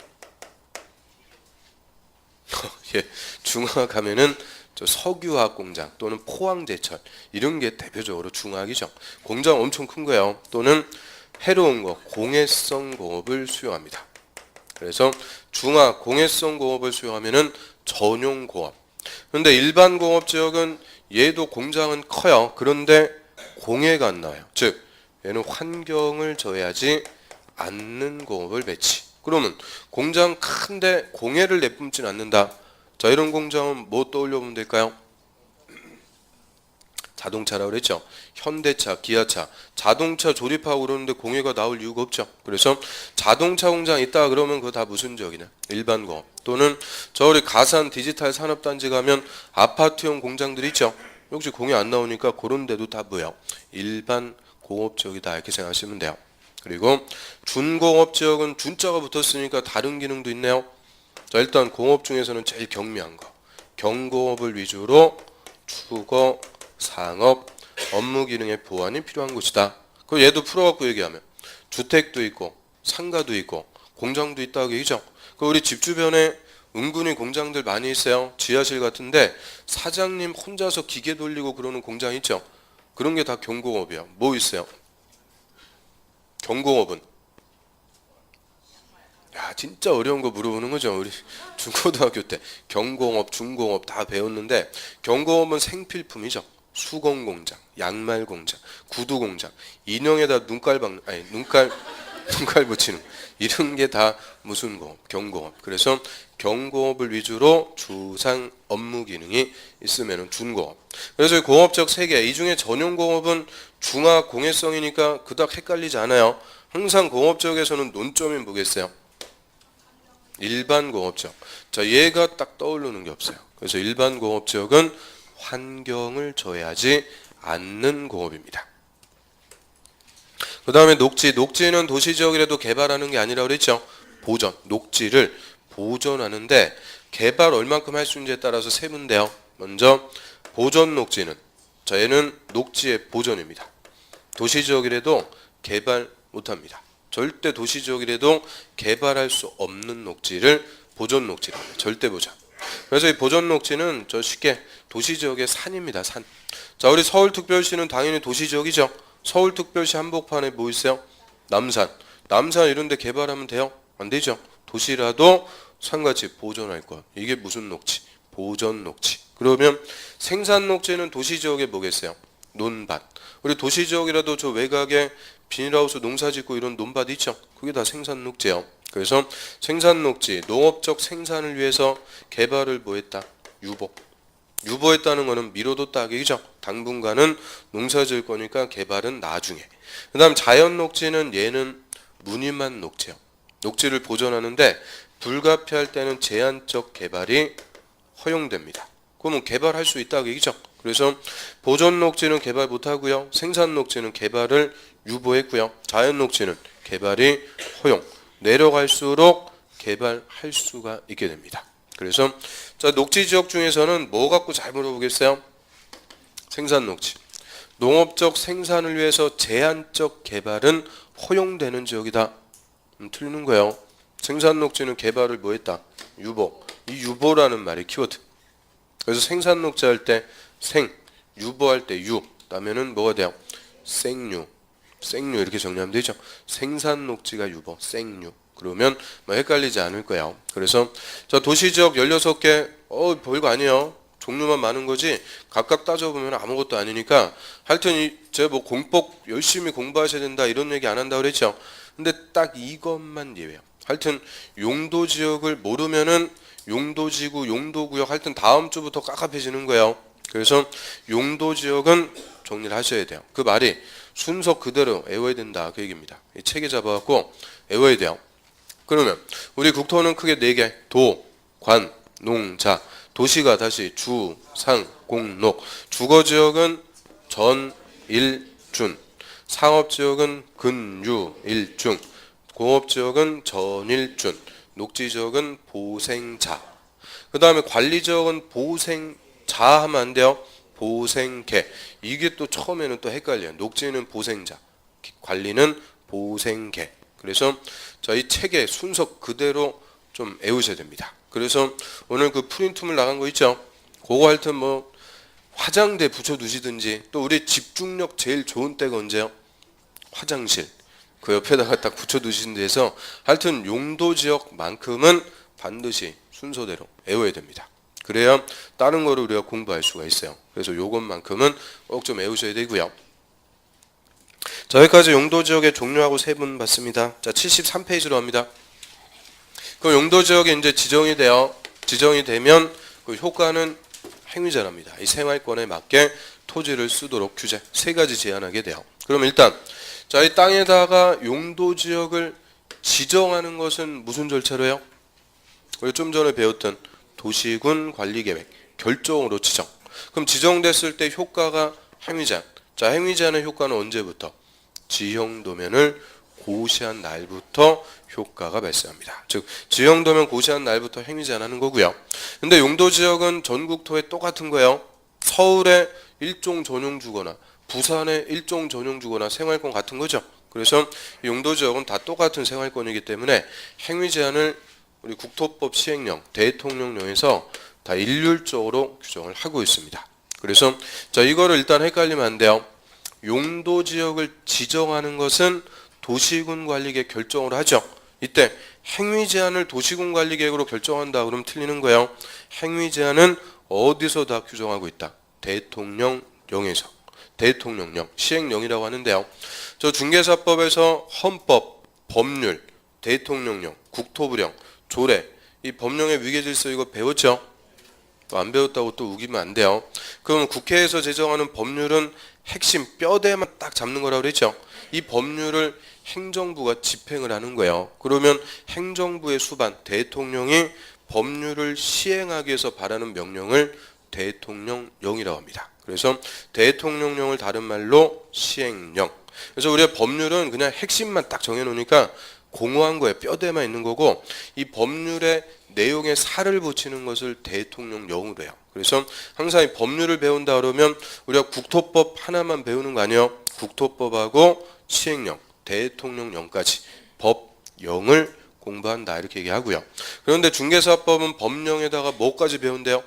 Speaker 1: 예, 중화 가면은 저 석유화학 공장 또는 포항제철 이런 게 대표적으로 중화학이죠. 공장 엄청 큰 거예요. 또는 해로운 거 공해성 공업을 수용합니다. 그래서 중화 공해성 공업을 수용하면은 전용 공업. 그런데 일반 공업 지역은 얘도 공장은 커요. 그런데 공해가 안 나와요. 즉 얘는 환경을 저해하지 않는 공업을 배치. 그러면 공장 큰데 공해를 내뿜진 않는다. 자, 이런 공장은 뭐 떠올려보면 될까요? 자동차라고 그랬죠. 현대차, 기아차, 자동차 조립하고 그러는데 공해가 나올 이유가 없죠. 그래서 자동차 공장 있다 그러면 그거 다 무슨 지역이냐? 일반 공업. 또는 저 우리 가산 디지털 산업단지 가면 아파트형 공장들이 있죠. 역시 공해 안 나오니까 그런 데도 다 뭐예요? 일반 공업 지역이다 이렇게 생각하시면 돼요. 그리고 준공업 지역은 준자가 붙었으니까 다른 기능도 있네요. 자, 일단 공업 중에서는 제일 경미한 거. 경공업을 위주로 주거, 상업, 업무 기능의 보완이 필요한 곳이다. 그 얘도 풀어갖고 얘기하면 주택도 있고 상가도 있고 공장도 있다고 얘기죠. 그 우리 집 주변에 은근히 공장들 많이 있어요. 지하실 같은데 사장님 혼자서 기계 돌리고 그러는 공장 있죠. 그런 게 다 경공업이에요. 뭐 있어요? 경공업은 야 진짜 어려운 거 물어보는 거죠. 우리 중고등학교 때 경공업, 중공업 다 배웠는데 경공업은 생필품이죠. 수건 공장, 양말 공장, 구두 공장, 인형에다 눈깔 붙이는 이런 게 다 무슨 공업? 경공업. 그래서 경공업을 위주로 주상 업무 기능이 있으면 준공업. 그래서 이 공업적 3개, 이 중에 전용공업은 중화 공해성이니까 그닥 헷갈리지 않아요. 항상 공업적에서는 논점이 뭐겠어요? 일반 공업적. 자, 얘가 딱 떠오르는 게 없어요. 그래서 일반 공업적은 환경을 저해하지 않는 공업입니다. 그 다음에 녹지. 녹지는 도시지역이라도 개발하는 게 아니라 그랬죠. 보전. 녹지를 보존하는데 개발 얼만큼 할 수 있는지에 따라서 세분데요. 먼저 보존 녹지는 자, 얘는 녹지의 보존입니다. 도시지역이라도 개발 못합니다. 절대 도시지역이라도 개발할 수 없는 녹지를 보존 녹지라고 해요. 절대 보전. 그래서 이 보존 녹지는 저 쉽게 도시지역의 산입니다. 산. 자, 우리 서울특별시는 당연히 도시지역이죠. 서울특별시 한복판에 뭐 있어요? 남산. 남산 이런 데 개발하면 돼요? 안 되죠. 도시라도 산같이 보존할 것. 이게 무슨 녹지? 보존 녹지. 그러면 생산 녹지는 도시지역에 뭐겠어요? 논밭. 우리 도시지역이라도 저 외곽에 비닐하우스 농사 짓고 이런 논밭 있죠? 그게 다 생산 녹지예요. 그래서 생산 녹지, 농업적 생산을 위해서 개발을 뭐 했다? 유보했다는 거는 미뤄뒀다 얘기죠. 당분간은 농사 지을 거니까 개발은 나중에. 그 다음 자연 녹지는 얘는 무늬만 녹지예요. 녹지를 보존하는데 불가피할 때는 제한적 개발이 허용됩니다. 그러면 개발할 수 있다 그 얘기죠. 그래서 보존 녹지는 개발 못하고요. 생산 녹지는 개발을 유보했고요. 자연 녹지는 개발이 허용. 내려갈수록 개발할 수가 있게 됩니다. 그래서 자, 녹지 지역 중에서는 뭐 갖고 잘 물어보겠어요? 생산 녹지. 농업적 생산을 위해서 제한적 개발은 허용되는 지역이다. 틀리는 거예요. 생산 녹지는 개발을 뭐 했다? 유보. 이 유보라는 말이 키워드. 그래서 생산 녹지 할 때 생, 유보할 때 유, 그다음에는 뭐가 돼요? 생유. 생유 이렇게 정리하면 되죠. 생산 녹지가 유보, 생유. 그러면 뭐 헷갈리지 않을 거예요. 그래서 자, 도시지역 16개 별거 아니에요. 종류만 많은 거지 각각 따져보면 아무것도 아니니까 하여튼 제가 뭐 공법 열심히 공부하셔야 된다 이런 얘기 안 한다고 그랬죠. 근데 딱 이것만 예외예요. 하여튼 용도지역을 모르면은 용도지구, 용도구역 하여튼 다음 주부터 깝깝해지는 거예요. 그래서 용도지역은 정리를 하셔야 돼요. 그 말이 순서 그대로 외워야 된다 그 얘기입니다. 이 책에 잡아갖고 외워야 돼요. 그러면 우리 국토는 크게 4개 도, 관, 농, 자. 도시가 다시 주, 상, 공, 녹. 주거지역은 전, 일, 준. 상업지역은 근, 유, 일, 중. 공업지역은 전, 일, 준. 녹지지역은 보생자. 그 다음에 관리지역은 보생자 하면 안 돼요. 보생개. 이게 또 처음에는 또 헷갈려요. 녹지는 보생자, 관리는 보생개. 그래서 자, 이 책의 순서 그대로 좀 외우셔야 됩니다. 그래서 오늘 그 프린트물 나간 거 있죠? 그거 하여튼 뭐 화장대 붙여두시든지 또 우리 집중력 제일 좋은 때가 언제요? 화장실. 그 옆에다가 딱 붙여두신 데서 하여튼 용도지역만큼은 반드시 순서대로 외워야 됩니다. 그래야 다른 거를 우리가 공부할 수가 있어요. 그래서 요것만큼은 꼭 좀 외우셔야 되고요. 자, 여기까지 용도지역의 종류하고 세분 봤습니다. 자, 73페이지로 합니다. 그 용도지역이 이제 지정이 되면 그 효과는 행위자랍니다. 이 생활권에 맞게 토지를 쓰도록 규제 3가지 제한하게 돼요. 그럼 일단 자, 이 땅에다가 용도지역을 지정하는 것은 무슨 절차로요? 우리 좀 전에 배웠던 도시군 관리계획 결정으로 지정. 그럼 지정됐을 때 효과가 행위제한. 자, 행위제한의 효과는 언제부터? 지형도면을 고시한 날부터 효과가 발생합니다. 즉 지형도면 고시한 날부터 행위제한하는 거고요. 근데 용도지역은 전국토에 똑같은 거예요. 서울에 일종 전용 주거나 부산에 일종 전용 주거나 생활권 같은 거죠. 그래서 용도지역은 다 똑같은 생활권이기 때문에 행위제한을 우리 국토법 시행령, 대통령령에서 다 일률적으로 규정을 하고 있습니다. 그래서 자, 이거를 일단 헷갈리면 안 돼요. 용도지역을 지정하는 것은 도시군 관리계획 결정으로 하죠. 이때 행위 제한을 도시군 관리계획으로 결정한다 그러면 틀리는 거예요. 행위 제한은 어디서 다 규정하고 있다? 대통령령에서. 대통령령, 시행령이라고 하는데요. 저 중개사법에서 헌법, 법률, 대통령령, 국토부령, 조례 이 법령의 위계질서 이거 배웠죠? 또 안 배웠다고 또 우기면 안 돼요. 그럼 국회에서 제정하는 법률은 핵심 뼈대만 딱 잡는 거라고 그랬죠. 이 법률을 행정부가 집행을 하는 거예요. 그러면 행정부의 수반, 대통령이 법률을 시행하기 위해서 발하는 명령을 대통령령이라고 합니다. 그래서 대통령령을 다른 말로 시행령. 그래서 우리가 법률은 그냥 핵심만 딱 정해놓으니까 공허한 거예요. 뼈대만 있는 거고 이 법률의 내용에 살을 붙이는 것을 대통령령으로 해요. 그래서 항상 이 법률을 배운다 그러면 우리가 국토법 하나만 배우는 거 아니에요. 국토법하고 시행령, 대통령령까지 법령을 공부한다 이렇게 얘기하고요. 그런데 중개사법은 법령에다가 뭐까지 배운대요?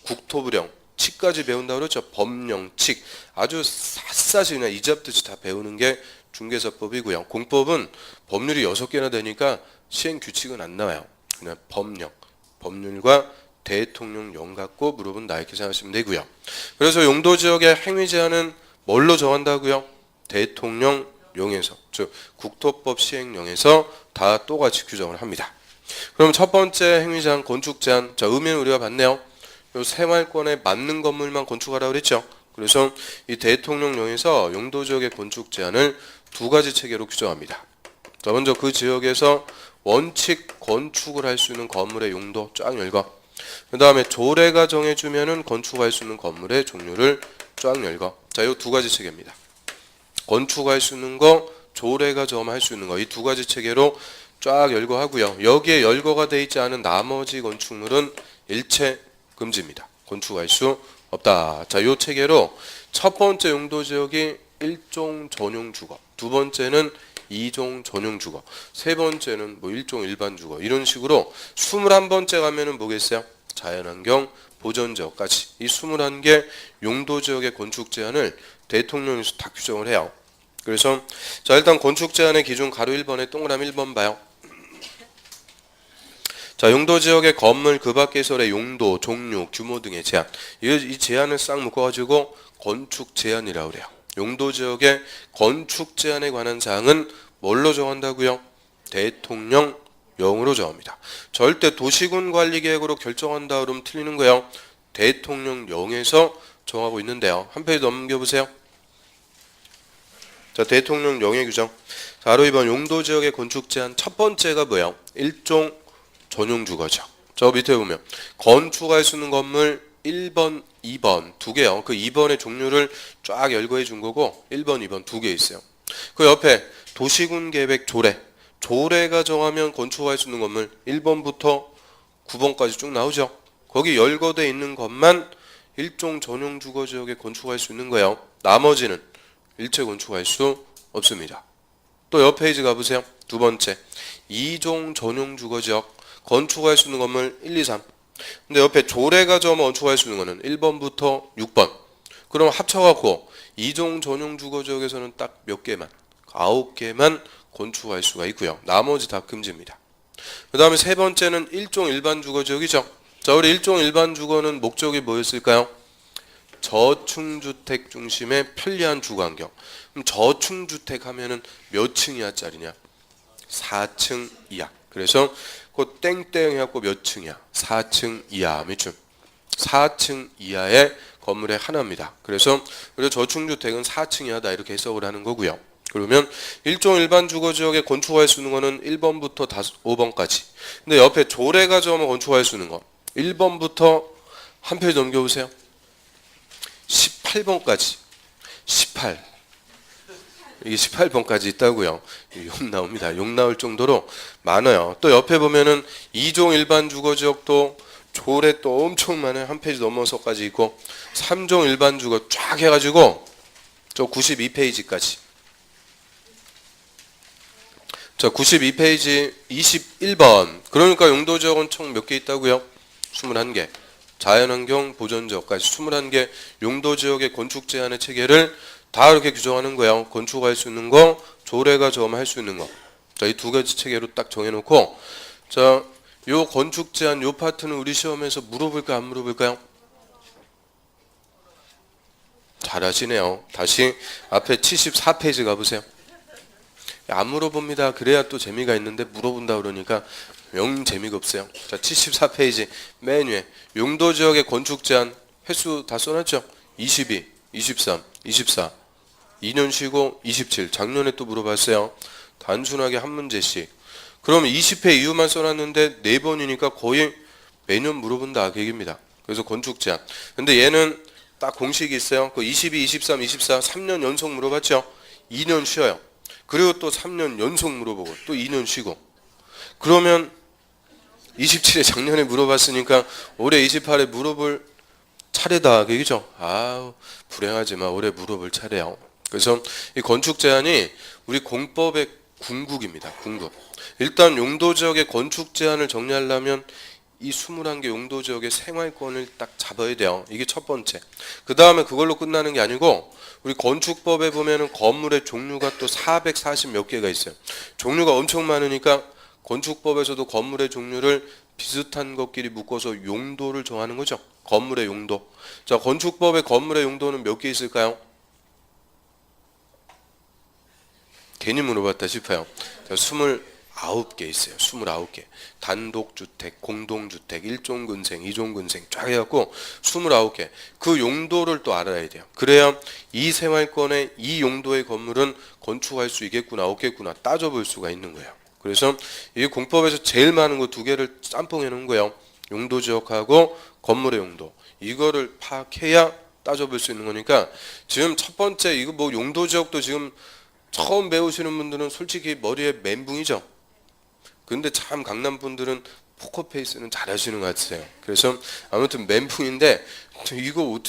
Speaker 1: 국토부령, 칙까지 배운다 그러죠. 법령, 칙 아주 샅샅이 그냥 이잡듯이 다 배우는 게 중개사법이고요. 공법은 법률이 6개나 되니까 시행 규칙은 안 나와요. 그냥 법령, 법률과 대통령령 갖고 물어본다 이렇게 생각하시면 되고요. 그래서 용도지역의 행위 제한은 뭘로 정한다고요? 대통령령에서, 즉 국토법 시행령에서 다 똑같이 규정을 합니다. 그럼 첫 번째 행위 제한, 건축 제한. 자, 의미는 우리가 봤네요. 요 생활권에 맞는 건물만 건축하라고 그랬죠. 그래서 이 대통령령에서 용도지역의 건축 제한을 2가지 체계로 규정합니다. 자, 먼저 그 지역에서 원칙 건축을 할 수 있는 건물의 용도 쫙 읽어. 그 다음에 조례가 정해주면은 건축할 수 있는 건물의 종류를 쫙 읽어. 자, 이 두 가지 체계입니다. 건축할 수 있는 거, 조례가 정할 수 있는 거, 이 두 가지 체계로 쫙 열거하고요. 여기에 열거가 돼 있지 않은 나머지 건축물은 일체 금지입니다. 건축할 수 없다. 자, 이 체계로 첫 번째 용도 지역이 1종 전용 주거, 두 번째는 2종 전용 주거, 세 번째는 뭐 1종 일반 주거, 이런 식으로 21번째 가면은 뭐겠어요? 자연환경 보전지역까지 이 21개 용도 지역의 건축 제한을 대통령에서 다 규정을 해요. 그래서 자, 일단 건축 제한의 기준 가로 1번에 동그라미 1번 봐요. 자, 용도 지역의 건물 그 밖에서의 용도, 종류, 규모 등의 제한. 이 제한을 싹 묶어가지고 건축 제한이라고 그래요. 용도 지역의 건축 제한에 관한 사항은 뭘로 정한다고요? 대통령령으로 정합니다. 절대 도시군 관리 계획으로 결정한다 그러면 틀리는 거예요. 대통령령에서 정하고 있는데요. 한 페이지 넘겨보세요. 자, 대통령령의 규정. 자, 바로 이번 용도 지역의 건축 제한 첫 번째가 뭐예요? 1종 전용 주거죠. 저 밑에 보면 건축할 수 있는 건물 1번, 2번 두 개요. 그 2번의 종류를 쫙 열거해 준 거고 1번, 2번 두 개 있어요. 그 옆에 도시군 계획 조례. 조례가 정하면 건축할 수 있는 건물 1번부터 9번까지 쭉 나오죠. 거기 열거돼 있는 것만 1종 전용 주거 지역에 건축할 수 있는 거예요. 나머지는 일체 건축할 수 없습니다. 또 옆 페이지 가보세요. 두 번째 2종 전용 주거 지역 건축할 수 있는 건물 1, 2, 3. 근데 옆에 조례가 정하면 건축할 수 있는 거는 1번부터 6번. 그럼 합쳐갖고 2종 전용 주거 지역에서는 딱 몇 개만, 9개만 건축할 수가 있고요. 나머지 다 금지입니다. 그 다음에 세 번째는 1종 일반 주거 지역이죠. 자, 우리 1종 일반 주거는 목적이 뭐였을까요? 저층주택 중심의 편리한 주거환경. 그럼 저층주택 하면은 몇 층이야 짜리냐? 4층 이하. 그래서 그 땡땡 해갖고 몇 층이야? 4층 이하. 몇 층? 4층 이하의 건물의 하나입니다. 그래서 우리가 저층주택은 4층 이하다 이렇게 해석을 하는 거고요. 그러면 1종 일반 주거지역에 건축할 수 있는 거는 1번부터 5번까지. 근데 옆에 조례가 정하면 건축할 수 있는 거 1번부터 한 페이지 넘겨보세요. 18번까지. 18. 이게 18번까지 있다고요. 욕 나옵니다. 욕 나올 정도로 많아요. 또 옆에 보면은 2종 일반 주거지역도 조례 또 엄청 많아요. 한 페이지 넘어서까지 있고 3종 일반 주거 쫙 해가지고 저 92페이지까지. 자, 92페이지 21번. 그러니까 용도지역은 총 몇 개 있다고요? 21개. 자연환경 보전지역까지 21개 용도지역의 건축 제한의 체계를 다 이렇게 규정하는 거예요. 건축할 수 있는 거, 조례가 정할 수 있는 거. 자, 이 두 가지 체계로 딱 정해놓고, 자, 요 건축 제한 요 파트는 우리 시험에서 물어볼까요? 안 물어볼까요? 잘하시네요. 다시 앞에 74페이지 가보세요. 안 물어봅니다. 그래야 또 재미가 있는데 물어본다 그러니까 영 재미가 없어요. 자, 74페이지 맨 위에 용도지역의 건축 제한 횟수 다 써놨죠? 22, 23, 24, 2년 쉬고 27. 작년에 또 물어봤어요. 단순하게 한 문제씩. 그럼 20회 이후만 써놨는데 4번이니까 거의 매년 물어본다 그 얘기입니다. 그래서 건축 제한. 근데 얘는 딱 공식이 있어요. 그 22, 23, 24 3년 연속 물어봤죠? 2년 쉬어요. 그리고 또 3년 연속 물어보고 또 2년 쉬고. 그러면 27에 작년에 물어봤으니까 올해 28에 물어볼 차례다. 그죠? 아우, 불행하지 마. 올해 물어볼 차례야. 그래서 이 건축 제한이 우리 공법의 궁극입니다. 궁극. 일단 용도 지역의 건축 제한을 정리하려면 이 21개 용도 지역의 생활권을 딱 잡아야 돼요. 이게 첫 번째. 그 다음에 그걸로 끝나는 게 아니고 우리 건축법에 보면은 건물의 종류가 또 440 몇 개가 있어요. 종류가 엄청 많으니까 건축법에서도 건물의 종류를 비슷한 것끼리 묶어서 용도를 정하는 거죠. 건물의 용도. 자, 건축법의 건물의 용도는 몇 개 있을까요? 괜히 물어봤다 싶어요. 자, 29개 있어요. 29개. 단독주택, 공동주택, 1종 근생, 2종 근생 쫙 해갖고 29개. 그 용도를 또 알아야 돼요. 그래야 이 생활권의 이 용도의 건물은 건축할 수 있겠구나 없겠구나 따져볼 수가 있는 거예요. 그래서 이 공법에서 제일 많은 거 두 개를 짬뽕해 놓은 거예요. 용도 지역하고 건물의 용도. 이거를 파악해야 따져볼 수 있는 거니까 지금 첫 번째 이거 뭐 용도 지역도 지금 처음 배우시는 분들은 솔직히 머리에 멘붕이죠. 근데 참 강남 분들은 포커페이스는 잘하시는 것 같아요. 그래서 아무튼 멘붕인데 이거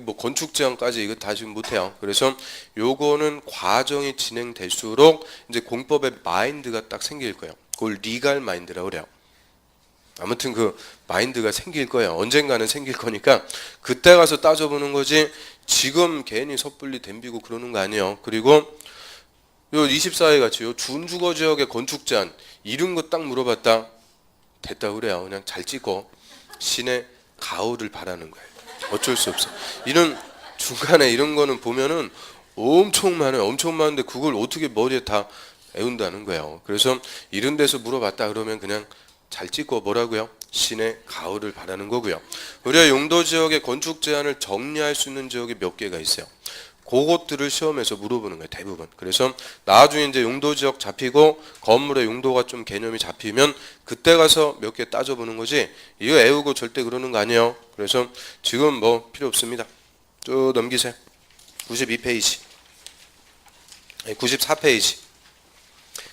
Speaker 1: 뭐 건축 제한까지 이거 다 지금 못해요. 그래서 요거는 과정이 진행될수록 이제 공법의 마인드가 딱 생길 거예요. 그걸 리갈 마인드라고 그래요. 아무튼 그 마인드가 생길 거예요. 언젠가는 생길 거니까 그때 가서 따져보는 거지 지금 괜히 섣불리 덤비고 그러는 거 아니에요. 그리고 요 24회 같이 요 준주거 지역의 건축 제한 이런 거 딱 물어봤다 됐다 그래요. 그냥 잘 찍고 신의 가호를 바라는 거예요. 어쩔 수 없어. 이런 중간에 이런 거는 보면은 엄청 많아요. 엄청 많은데 그걸 어떻게 머리에 다 외운다는 거예요. 그래서 이런 데서 물어봤다 그러면 그냥 잘 찍고 뭐라고요? 신의 가호를 바라는 거고요. 우리가 용도 지역의 건축 제한을 정리할 수 있는 지역이 몇 개가 있어요. 그것들을 시험에서 물어보는 거예요. 대부분. 그래서 나중에 이제 용도 지역 잡히고 건물의 용도가 좀 개념이 잡히면 그때 가서 몇 개 따져보는 거지 이거 애우고 절대 그러는 거 아니에요. 그래서 지금 뭐 필요 없습니다. 쭉 넘기세요. 92페이지 94페이지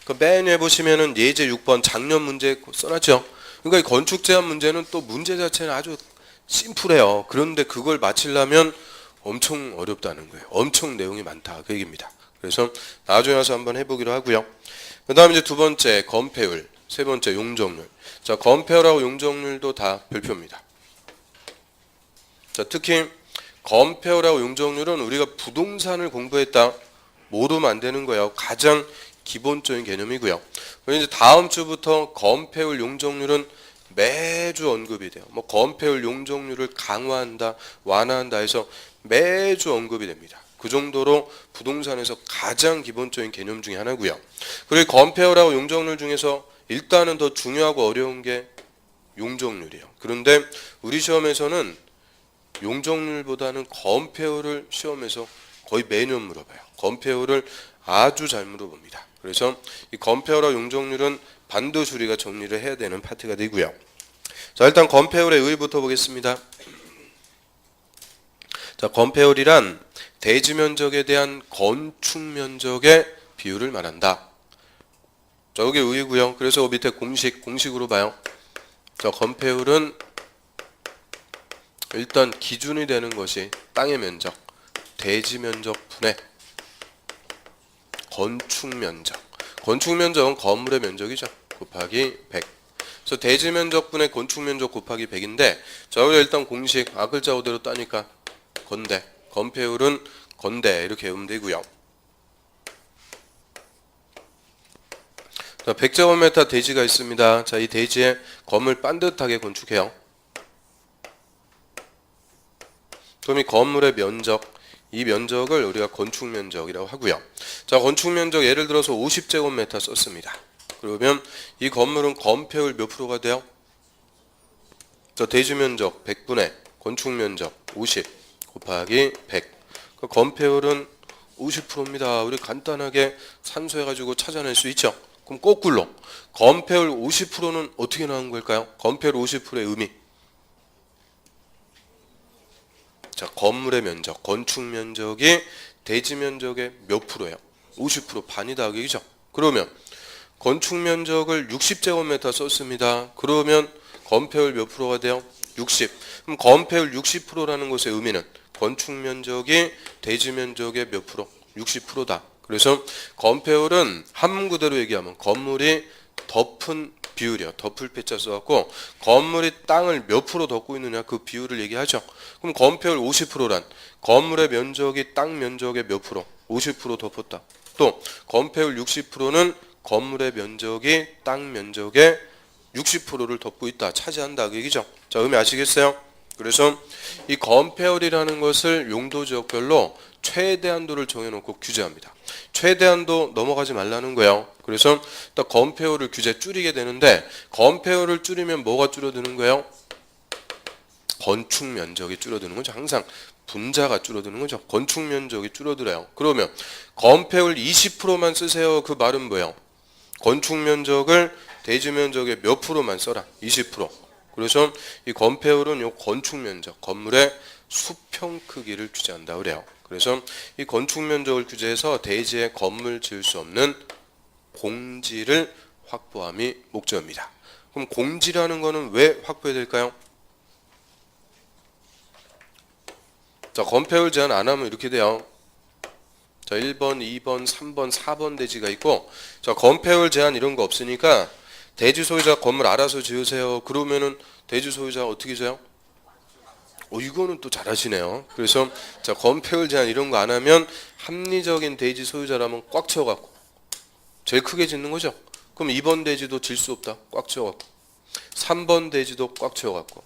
Speaker 1: 그 맨 위에 보시면은 예제 6번 작년 문제 써놨죠. 그러니까 이 건축 제한 문제는 또 문제 자체는 아주 심플해요. 그런데 그걸 맞히려면 엄청 어렵다는 거예요. 엄청 내용이 많다 그 얘기입니다. 그래서 나중에 와서 한번 해보기로 하고요. 그 다음에 이제 두 번째 건폐율, 세 번째 용적률. 자, 건폐율하고 용적률도 다 별표입니다. 자, 특히 건폐율하고 용적률은 우리가 부동산을 공부했다 모르면 안 되는 거예요. 가장 기본적인 개념이고요. 이제 다음 주부터 건폐율, 용적률은 매주 언급이 돼요. 뭐 건폐율, 용적률을 강화한다, 완화한다 해서 매주 언급이 됩니다. 그 정도로 부동산에서 가장 기본적인 개념 중에 하나고요. 그리고 건폐율하고 용적률 중에서 일단은 더 중요하고 어려운 게 용적률이에요. 그런데 우리 시험에서는 용적률보다는 건폐율을 시험에서 거의 매년 물어봐요. 건폐율을 아주 잘 물어봅니다. 그래서 이 건폐율과 용적률은 반드시 우리가 정리를 해야 되는 파트가 되고요. 자, 일단 건폐율의 의의부터 보겠습니다. 자, 건폐율이란 대지 면적에 대한 건축 면적의 비율을 말한다. 자, 여기 의의고요. 그래서 밑에 공식으로 봐요. 자, 건폐율은 일단 기준이 되는 것이 땅의 면적, 대지 면적 분의 건축 면적. 건축 면적은 건물의 면적이죠. 곱하기 100. 그래서 대지 면적 분의 건축 면적 곱하기 100인데 자, 우리가 일단 공식 글자 그대로 따니까 건대. 건폐율은 건대 이렇게 외우면 되고요. 자, 100제곱미터 대지가 있습니다. 자, 이 대지에 건물 반듯하게 건축해요. 그럼 이 건물의 면적, 이 면적을 우리가 건축 면적이라고 하고요. 자, 건축 면적 예를 들어서 50제곱미터 썼습니다. 그러면 이 건물은 건폐율 몇 프로가 돼요? 자, 대지 면적 100분의 건축 면적 50 곱하기 100. 그 건폐율은 50%입니다. 우리 간단하게 산수해가지고 찾아낼 수 있죠. 그럼 거꾸로 건폐율 50%는 어떻게 나온 걸까요? 건폐율 50%의 의미. 자, 건물의 면적, 건축 면적이 대지 면적의 몇 프로예요? 50% 반이다 그죠? 그러면 건축 면적을 60제곱미터 썼습니다. 그러면 건폐율 몇 프로가 돼요? 60. 그럼 건폐율 60%라는 것의 의미는 건축 면적이 대지 면적의 몇 프로? 60%다. 그래서 건폐율은 한문 그대로 얘기하면 건물이 덮은 비율이요. 덮을 패자 써갖고 건물이 땅을 몇 프로 덮고 있느냐 그 비율을 얘기하죠. 그럼 건폐율 50%란 건물의 면적이 땅 면적의 몇 프로? 50% 덮었다. 또 건폐율 60%는 건물의 면적이 땅 면적의 60%를 덮고 있다. 차지한다. 그 얘기죠. 자, 의미 아시겠어요? 그래서 이 건폐율이라는 것을 용도 지역별로 최대한도를 정해놓고 규제합니다. 최대한도 넘어가지 말라는 거예요. 그래서 딱 건폐율을 규제 줄이게 되는데 건폐율을 줄이면 뭐가 줄어드는 거예요? 건축 면적이 줄어드는 거죠. 항상 분자가 줄어드는 거죠. 건축 면적이 줄어들어요. 그러면 건폐율 20%만 쓰세요. 그 말은 뭐예요? 건축 면적을 대지 면적의 몇 프로만 써라. 20%. 그래서 이 건폐율은 요 건축 면적, 건물의 수평 크기를 규제한다 그래요. 그래서 이 건축 면적을 규제해서 대지에 건물 지을 수 없는 공지를 확보함이 목적입니다. 그럼 공지라는 거는 왜 확보해야 될까요? 자, 건폐율 제한 안 하면 이렇게 돼요. 자, 1번, 2번, 3번, 4번 대지가 있고, 자, 건폐율 제한 이런 거 없으니까 대지 소유자 건물 알아서 지으세요. 그러면은 대지 소유자 어떻게 져요? 이거는 또 잘하시네요. 그래서 자, 건폐율 제한 이런 거 안 하면 합리적인 대지 소유자라면 꽉 채워갖고 제일 크게 짓는 거죠. 그럼 2번 대지도 질 수 없다. 꽉 채워갖고 3번 대지도 꽉 채워갖고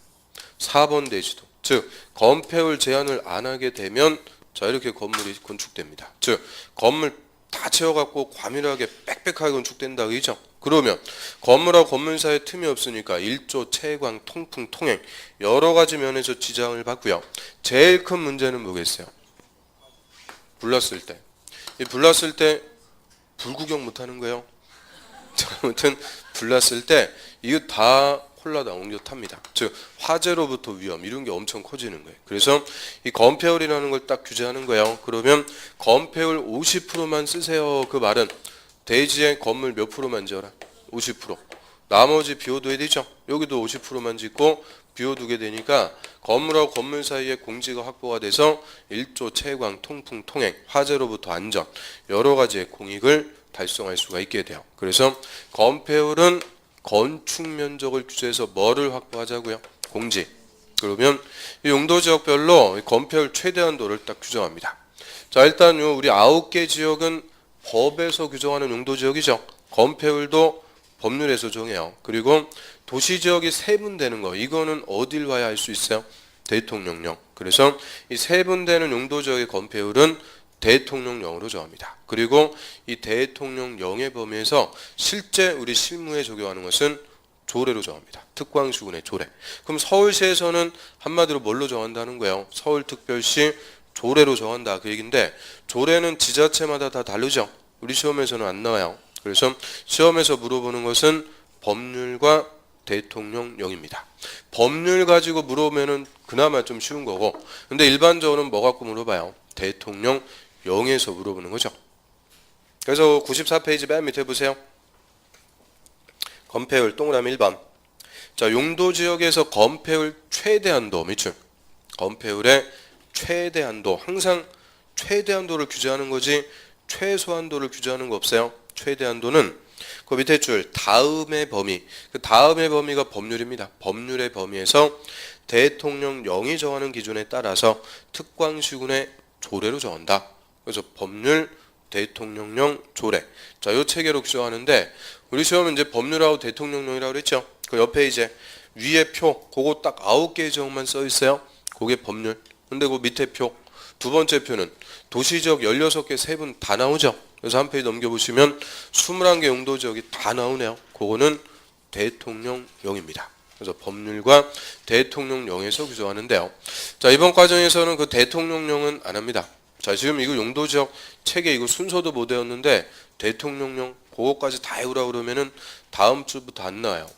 Speaker 1: 4번 대지도, 즉 건폐율 제한을 안 하게 되면 자, 이렇게 건물이 건축됩니다. 즉 건물 다 채워갖고 과밀하게 빽빽하게 건축된다 그죠? 그러면 건물하고 건물 사이에 틈이 없으니까 일조, 채광, 통풍, 통행 여러 가지 면에서 지장을 받고요. 제일 큰 문제는 뭐겠어요? 불났을 때. 이 불났을 때 불구경 못하는 거예요. 아무튼 불났을 때 이거 다 콜라다 옮겨 탑니다. 즉 화재로부터 위험 이런 게 엄청 커지는 거예요. 그래서 이 건폐율이라는 걸 딱 규제하는 거예요. 그러면 건폐율 50%만 쓰세요. 그 말은 대지에 건물 몇 프로만 지어라? 50%. 나머지 비워둬야 되죠. 여기도 50%만 짓고 비워두게 되니까 건물하고 건물 사이에 공지가 확보가 돼서 일조, 채광, 통풍, 통행, 화재로부터 안전 여러 가지의 공익을 달성할 수가 있게 돼요. 그래서 건폐율은 건축 면적을 규제해서 뭐를 확보하자고요? 공지. 그러면 이 용도 지역별로 건폐율 최대한도를 딱 규정합니다. 자, 일단 요 우리 9개 지역은 법에서 규정하는 용도 지역이죠. 건폐율도 법률에서 정해요. 그리고 도시 지역이 세분되는 거 이거는 어딜 와야 알 수 있어요? 대통령령. 그래서 이 세분되는 용도 지역의 건폐율은 대통령령으로 정합니다. 그리고 이 대통령령의 범위에서 실제 우리 실무에 적용하는 것은 조례로 정합니다. 특광시군의 조례. 그럼 서울시에서는 한마디로 뭘로 정한다는 거예요? 서울특별시 조례로 정한다 그 얘기인데 조례는 지자체마다 다 다르죠. 우리 시험에서는 안 나와요. 그래서 시험에서 물어보는 것은 법률과 대통령령입니다. 법률 가지고 물어보면은 그나마 좀 쉬운 거고, 근데 일반적으로는 뭐 갖고 물어봐요? 대통령령에서 물어보는 거죠. 그래서 94페이지 맨 밑에 보세요. 건폐율 동그라미 1번. 자, 용도 지역에서 건폐율 최대한도 밑줄. 건폐율의 최대한도 항상 최대한도를 규제하는 거지 최소한도를 규제하는 거 없어요. 최대한도는 그 밑에 줄 다음의 범위. 그 다음의 범위가 법률입니다. 법률의 범위에서 대통령령이 정하는 기준에 따라서 특광시군의 조례로 정한다. 그래서 법률, 대통령령, 조례. 자, 이 체계로 규정하는데 우리 시험은 이제 법률하고 대통령령이라고 그랬죠. 그 옆에 이제 위에 표, 그거 딱 9개의 지역만 써 있어요. 그게 법률. 근데 그 밑에 표, 두 번째 표는 도시지역 16개 세분 다 나오죠. 그래서 한 페이지 넘겨보시면 21개 용도 지역이 다 나오네요. 그거는 대통령령입니다. 그래서 법률과 대통령령에서 규정하는데요. 자, 이번 과정에서는 그 대통령령은 안 합니다. 자, 지금 이거 용도 지역 체계 이거 순서도 못 외웠는데 대통령령 그거까지 다 외우라 그러면은 다음 주부터 안 나와요.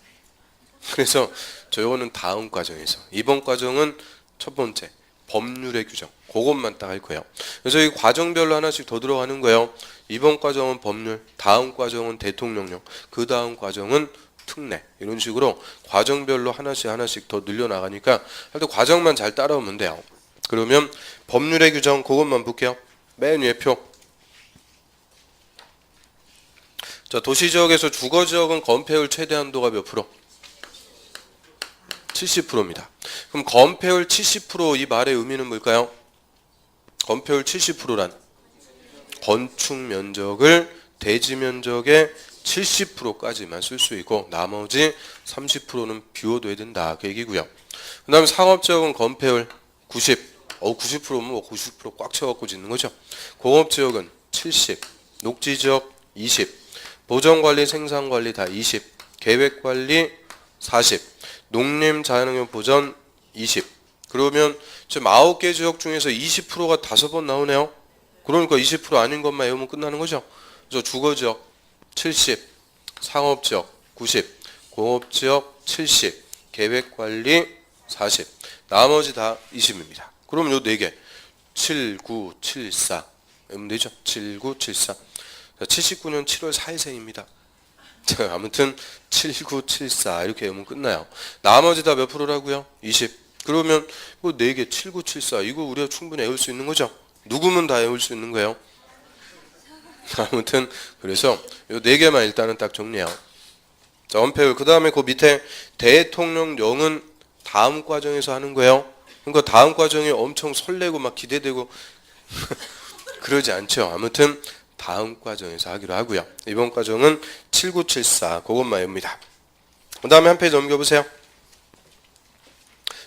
Speaker 1: 그래서 저거는 다음 과정에서 이번 과정은 첫 번째 법률의 규정 그것만 딱 할 거예요. 그래서 이 과정별로 하나씩 더 들어가는 거예요. 이번 과정은 법률, 다음 과정은 대통령령, 그 다음 과정은 특례 이런 식으로 과정별로 하나씩 더 늘려나가니까 하여튼 과정만 잘 따라오면 돼요. 그러면 법률의 규정 그것만 볼게요. 맨 위에 표. 자, 도시지역에서 주거지역은 건폐율 최대한도가 몇 프로? 70%입니다. 그럼 건폐율 70% 이 말의 의미는 뭘까요? 건폐율 70%란 건축 면적을 대지 면적의 70%까지만 쓸 수 있고 나머지 30%는 비워둬야 된다 그 얘기고요. 그 다음에 상업지역은 건폐율 90 90%면 뭐 90% 꽉 채워갖고 짓는 거죠. 공업지역은 70 녹지지역 20 보전관리 생산관리 다 20 계획관리 40 농림자연환경 보전 20 그러면 지금 9개 지역 중에서 20%가 5번 나오네요. 그러니까 20% 아닌 것만 외우면 끝나는 거죠. 그래서 주거지역 70 상업지역 90, 공업지역 70, 계획관리 40, 나머지 다 20입니다. 그럼 요 4개 7, 9, 7, 4 외우면 되죠? 7, 9, 7, 4 79년 7월 4일생입니다. 아무튼 7, 9, 7, 4 이렇게 외우면 끝나요. 나머지 다 몇 프로라고요? 20. 그러면 그 4개 7, 9, 7, 4 이거 우리가 충분히 외울 수 있는 거죠? 누구면 다 외울 수 있는 거예요? 아무튼 그래서 요 4개만 일단은 딱 정리해요. 자, 원패율. 그 다음에 그 밑에 대통령령은 다음 과정에서 하는 거예요. 그러니까 다음 과정이 엄청 설레고 막 기대되고 그러지 않죠. 아무튼 다음 과정에서 하기로 하고요. 이번 과정은 7974 그것만 외웁니다. 그 다음에 한 페이지 넘겨보세요.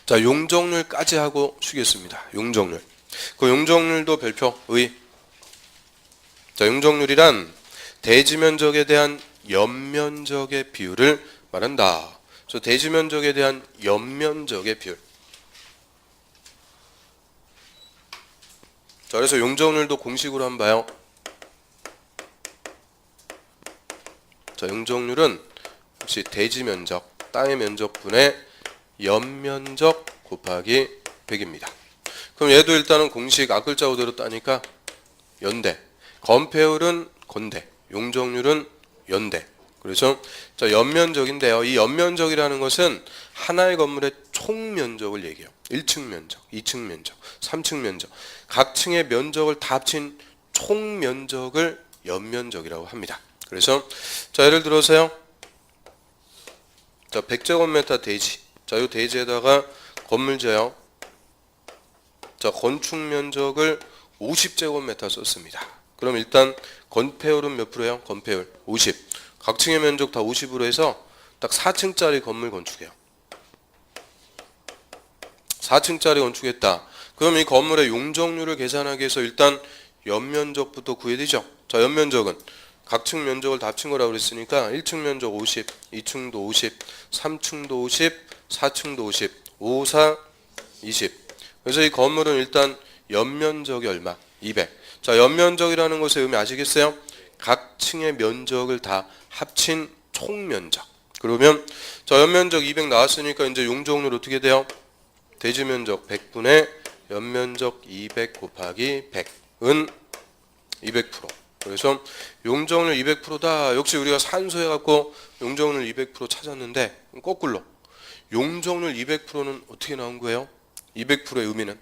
Speaker 1: 자, 용적률까지 하고 쉬겠습니다. 용적률. 그 용적률도 별표 의. 자, 용적률이란 대지면적에 대한 연면적의 비율을 말한다. 그래서 대지면적에 대한 연면적의 비율. 자, 그래서 용적률도 공식으로 한번 봐요. 자, 용적률은 혹시 대지면적, 땅의 면적분의 연면적 곱하기 100입니다. 그럼 얘도 일단은 공식 앞글자 그대로 따니까 연대. 건폐율은 건대, 용적률은 연대. 그래서 자, 연면적인데요. 이 연면적이라는 것은 하나의 건물의 총 면적을 얘기해요. 1층 면적, 2층 면적, 3층 면적. 각 층의 면적을 다 합친 총 면적을 연면적이라고 합니다. 그래서 자, 예를 들어서요. 자, 100제곱미터 대지. 자, 이 대지에다가 건물 지어요. 자, 건축 면적을 50제곱미터 썼습니다. 그럼 일단 건폐율은 몇 프로예요? 건폐율 50. 각 층의 면적 다 50으로 해서 딱 4층짜리 건물 건축해요. 4층짜리 건축했다. 그럼 이 건물의 용적률을 계산하기 위해서 일단 연면적부터 구해야 되죠. 자, 연면적은 각 층 면적을 다 합친 거라고 그랬으니까 1층 면적 50, 2층도 50, 3층도 50, 4층도 50, 5, 4, 20. 그래서 이 건물은 일단 연면적이 얼마? 200. 자, 연면적이라는 것의 의미 아시겠어요? 각 층의 면적을 다 합친 총면적. 그러면 자, 연면적 200 나왔으니까 이제 용적률 어떻게 돼요? 대지면적 100분의 연면적 200 곱하기 100은 200%. 그래서 용적률 200%다. 역시 우리가 산수해갖고 용적률 200% 찾았는데 거꾸로 용적률 200%는 어떻게 나온 거예요? 200%의 의미는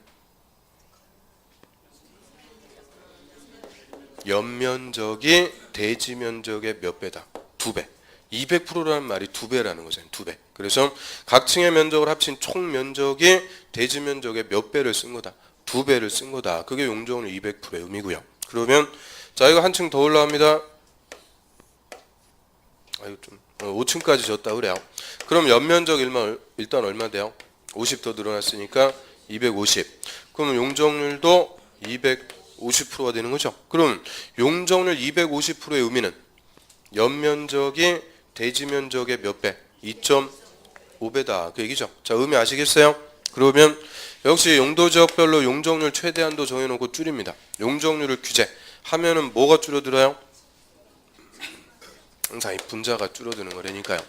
Speaker 1: 연면적이 대지면적의 몇 배다? 2배. 200%라는 말이 2배라는 거잖아요. 2배. 그래서 각 층의 면적을 합친 총 면적이 대지면적의 몇 배를 쓴 거다? 2배를 쓴 거다. 그게 용적률 200%의 의미고요. 그러면 자, 이거 한층 더 올라갑니다. 이거 좀 5층까지 졌다 그래요. 그럼 연면적 일단 얼마 돼요? 50 더 늘어났으니까 250. 그러면 용적률도 250%가 되는 거죠. 그럼 용적률 250%의 의미는 연면적이 대지면적의 몇 배? 2.5배다. 그 얘기죠. 자, 의미 아시겠어요? 그러면 역시 용도지역별로 용적률 최대한도 정해놓고 줄입니다. 용적률을 규제하면은 뭐가 줄어들어요? 항상 이 분자가 줄어드는 거라니까요.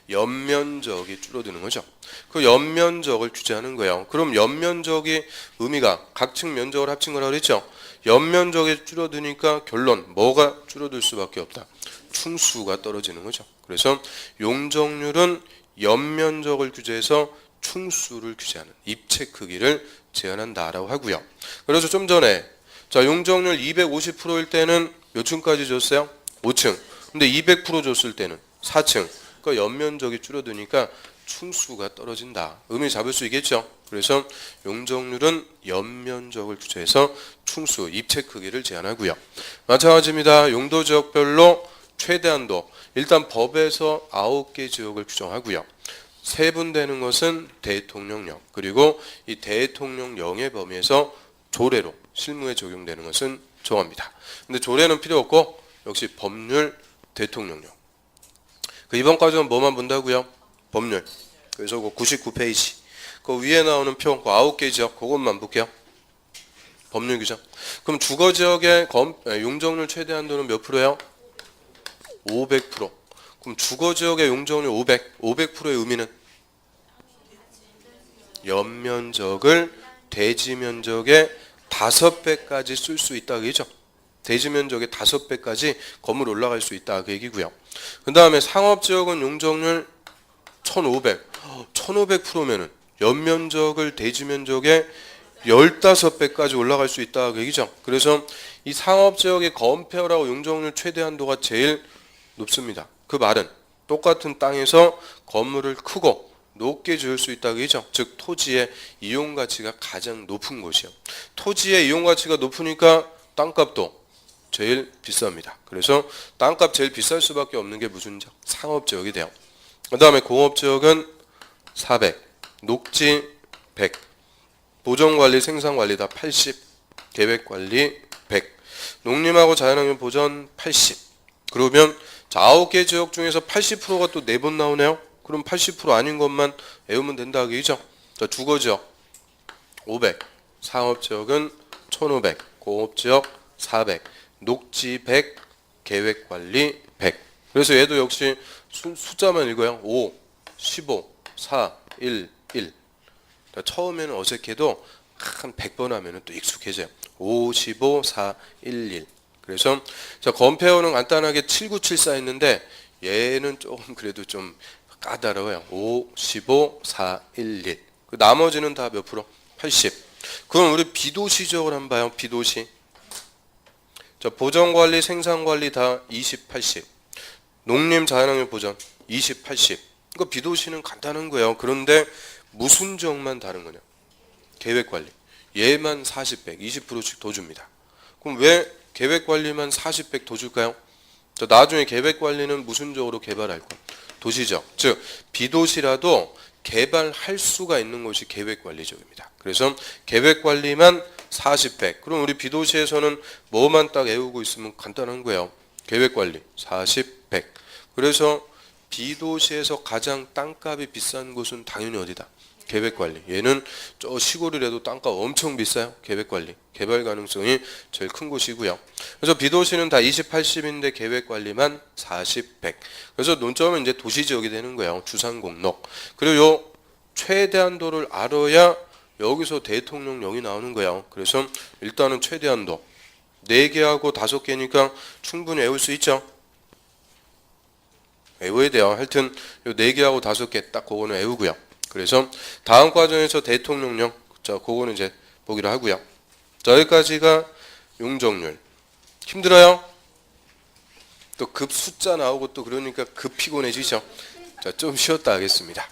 Speaker 1: 연면적이 줄어드는 거죠. 그 연면적을 규제하는 거예요. 그럼 연면적이 의미가 각 층 면적을 합친 거라고 그랬죠. 연면적이 줄어드니까 결론 뭐가 줄어들 수밖에 없다. 충수가 떨어지는 거죠. 그래서 용적률은 연면적을 규제해서 충수를 규제하는 입체 크기를 제한한다라고 하고요. 그래서 좀 전에 자, 용적률 250%일 때는 몇 층까지 줬어요? 5층. 근데 200% 줬을 때는 4층. 그러니까 연면적이 줄어드니까 충수가 떨어진다. 의미 잡을 수 있겠죠? 그래서 용적률은 연면적을 규제해서 충수, 입체 크기를 제한하고요. 마찬가지입니다. 용도 지역별로 최대한도 일단 법에서 9개 지역을 규정하고요. 세분되는 것은 대통령령. 그리고 이 대통령령의 범위에서 조례로 실무에 적용되는 것은 정합니다. 근데 조례는 필요 없고 역시 법률, 대통령령. 그 이번 과정은 뭐만 본다고요? 법률. 그래서 그 99페이지. 그 위에 나오는 표, 그 9개 지역, 그것만 볼게요. 법률 규정. 그럼 주거 지역의 용적률 최대 한도는 몇 프로예요? 500%. 그럼 주거지역의 용적률 500, 500%의 의미는 연면적을 대지 면적의 5배까지 쓸 수 있다 그죠? 대지 면적의 5배까지 건물 올라갈 수 있다 그 얘기고요. 그 다음에 상업지역은 용적률 1500, 1500%면은 연면적을 대지 면적의 15배까지 올라갈 수 있다 그 얘기죠. 그래서 이 상업지역의 건폐율하고 용적률 최대 한도가 제일 높습니다. 그 말은 똑같은 땅에서 건물을 크고 높게 지을 수 있다 그죠? 즉 토지의 이용 가치가 가장 높은 곳이요. 토지의 이용 가치가 높으니까 땅값도 제일 비쌉니다. 그래서 땅값 제일 비쌀 수밖에 없는 게 무슨 지역? 상업지역이 돼요. 그 다음에 공업지역은 400, 녹지 100, 보전관리, 생산관리 다 80, 계획관리 100, 농림하고 자연환경 보전 80. 그러면 자 9개 지역 중에서 80%가 또 4번 나오네요. 그럼 80% 아닌 것만 외우면 된다 그죠? 자 주거지역 500, 상업지역은 1500, 공업지역 400, 녹지 100, 계획관리 100. 그래서 얘도 역시 숫자만 읽어요. 5, 15, 4, 1, 1. 처음에는 어색해도 한 100번 하면 또 익숙해져요. 5, 15, 4, 1, 1. 그래서 자 건폐율은 간단하게 7974 했는데 얘는 조금 그래도 좀 까다로워요. 5, 15, 4, 1, 1. 그 나머지는 다 몇 프로? 80. 그럼 우리 비도시 지역을 한번 봐요. 비도시. 자 보전관리, 생산관리 다 20, 80. 농림, 자연환경 보전 20, 80. 그러니까 비도시는 간단한 거예요. 그런데 무슨 지역만 다른 거냐? 계획관리. 얘만 40, 100, 20%씩 더 줍니다. 그럼 왜 계획관리만 40, 100 더 줄까요? 자, 나중에 계획관리는 무슨 지역으로 개발할 거? 도시적. 즉 비도시라도 개발할 수가 있는 곳이 계획관리지역입니다. 그래서 계획관리만 40, 100. 그럼 우리 비도시에서는 뭐만 딱 외우고 있으면 간단한 거예요. 계획관리 40, 100. 그래서 비도시에서 가장 땅값이 비싼 곳은 당연히 어디다? 계획관리. 얘는 저 시골이라도 땅값 엄청 비싸요. 계획관리. 개발 가능성이 제일 큰 곳이고요. 그래서 비도시는 다 20, 80인데 계획관리만 40, 100. 그래서 논점은 이제 도시지역이 되는 거예요. 주상공록. 그리고 요 최대한도를 알아야 여기서 대통령령이 나오는 거예요. 그래서 일단은 최대한도 4개하고 5개니까 충분히 외울 수 있죠. 외워야 돼요. 하여튼 요 4개하고 5개 딱 그거는 외우고요. 그래서 다음 과정에서 대통령령, 자 그거는 이제 보기로 하고요. 자 여기까지가 용적률. 힘들어요? 또 급 숫자 나오고 또 그러니까 급 피곤해지죠. 자 좀 쉬었다 하겠습니다.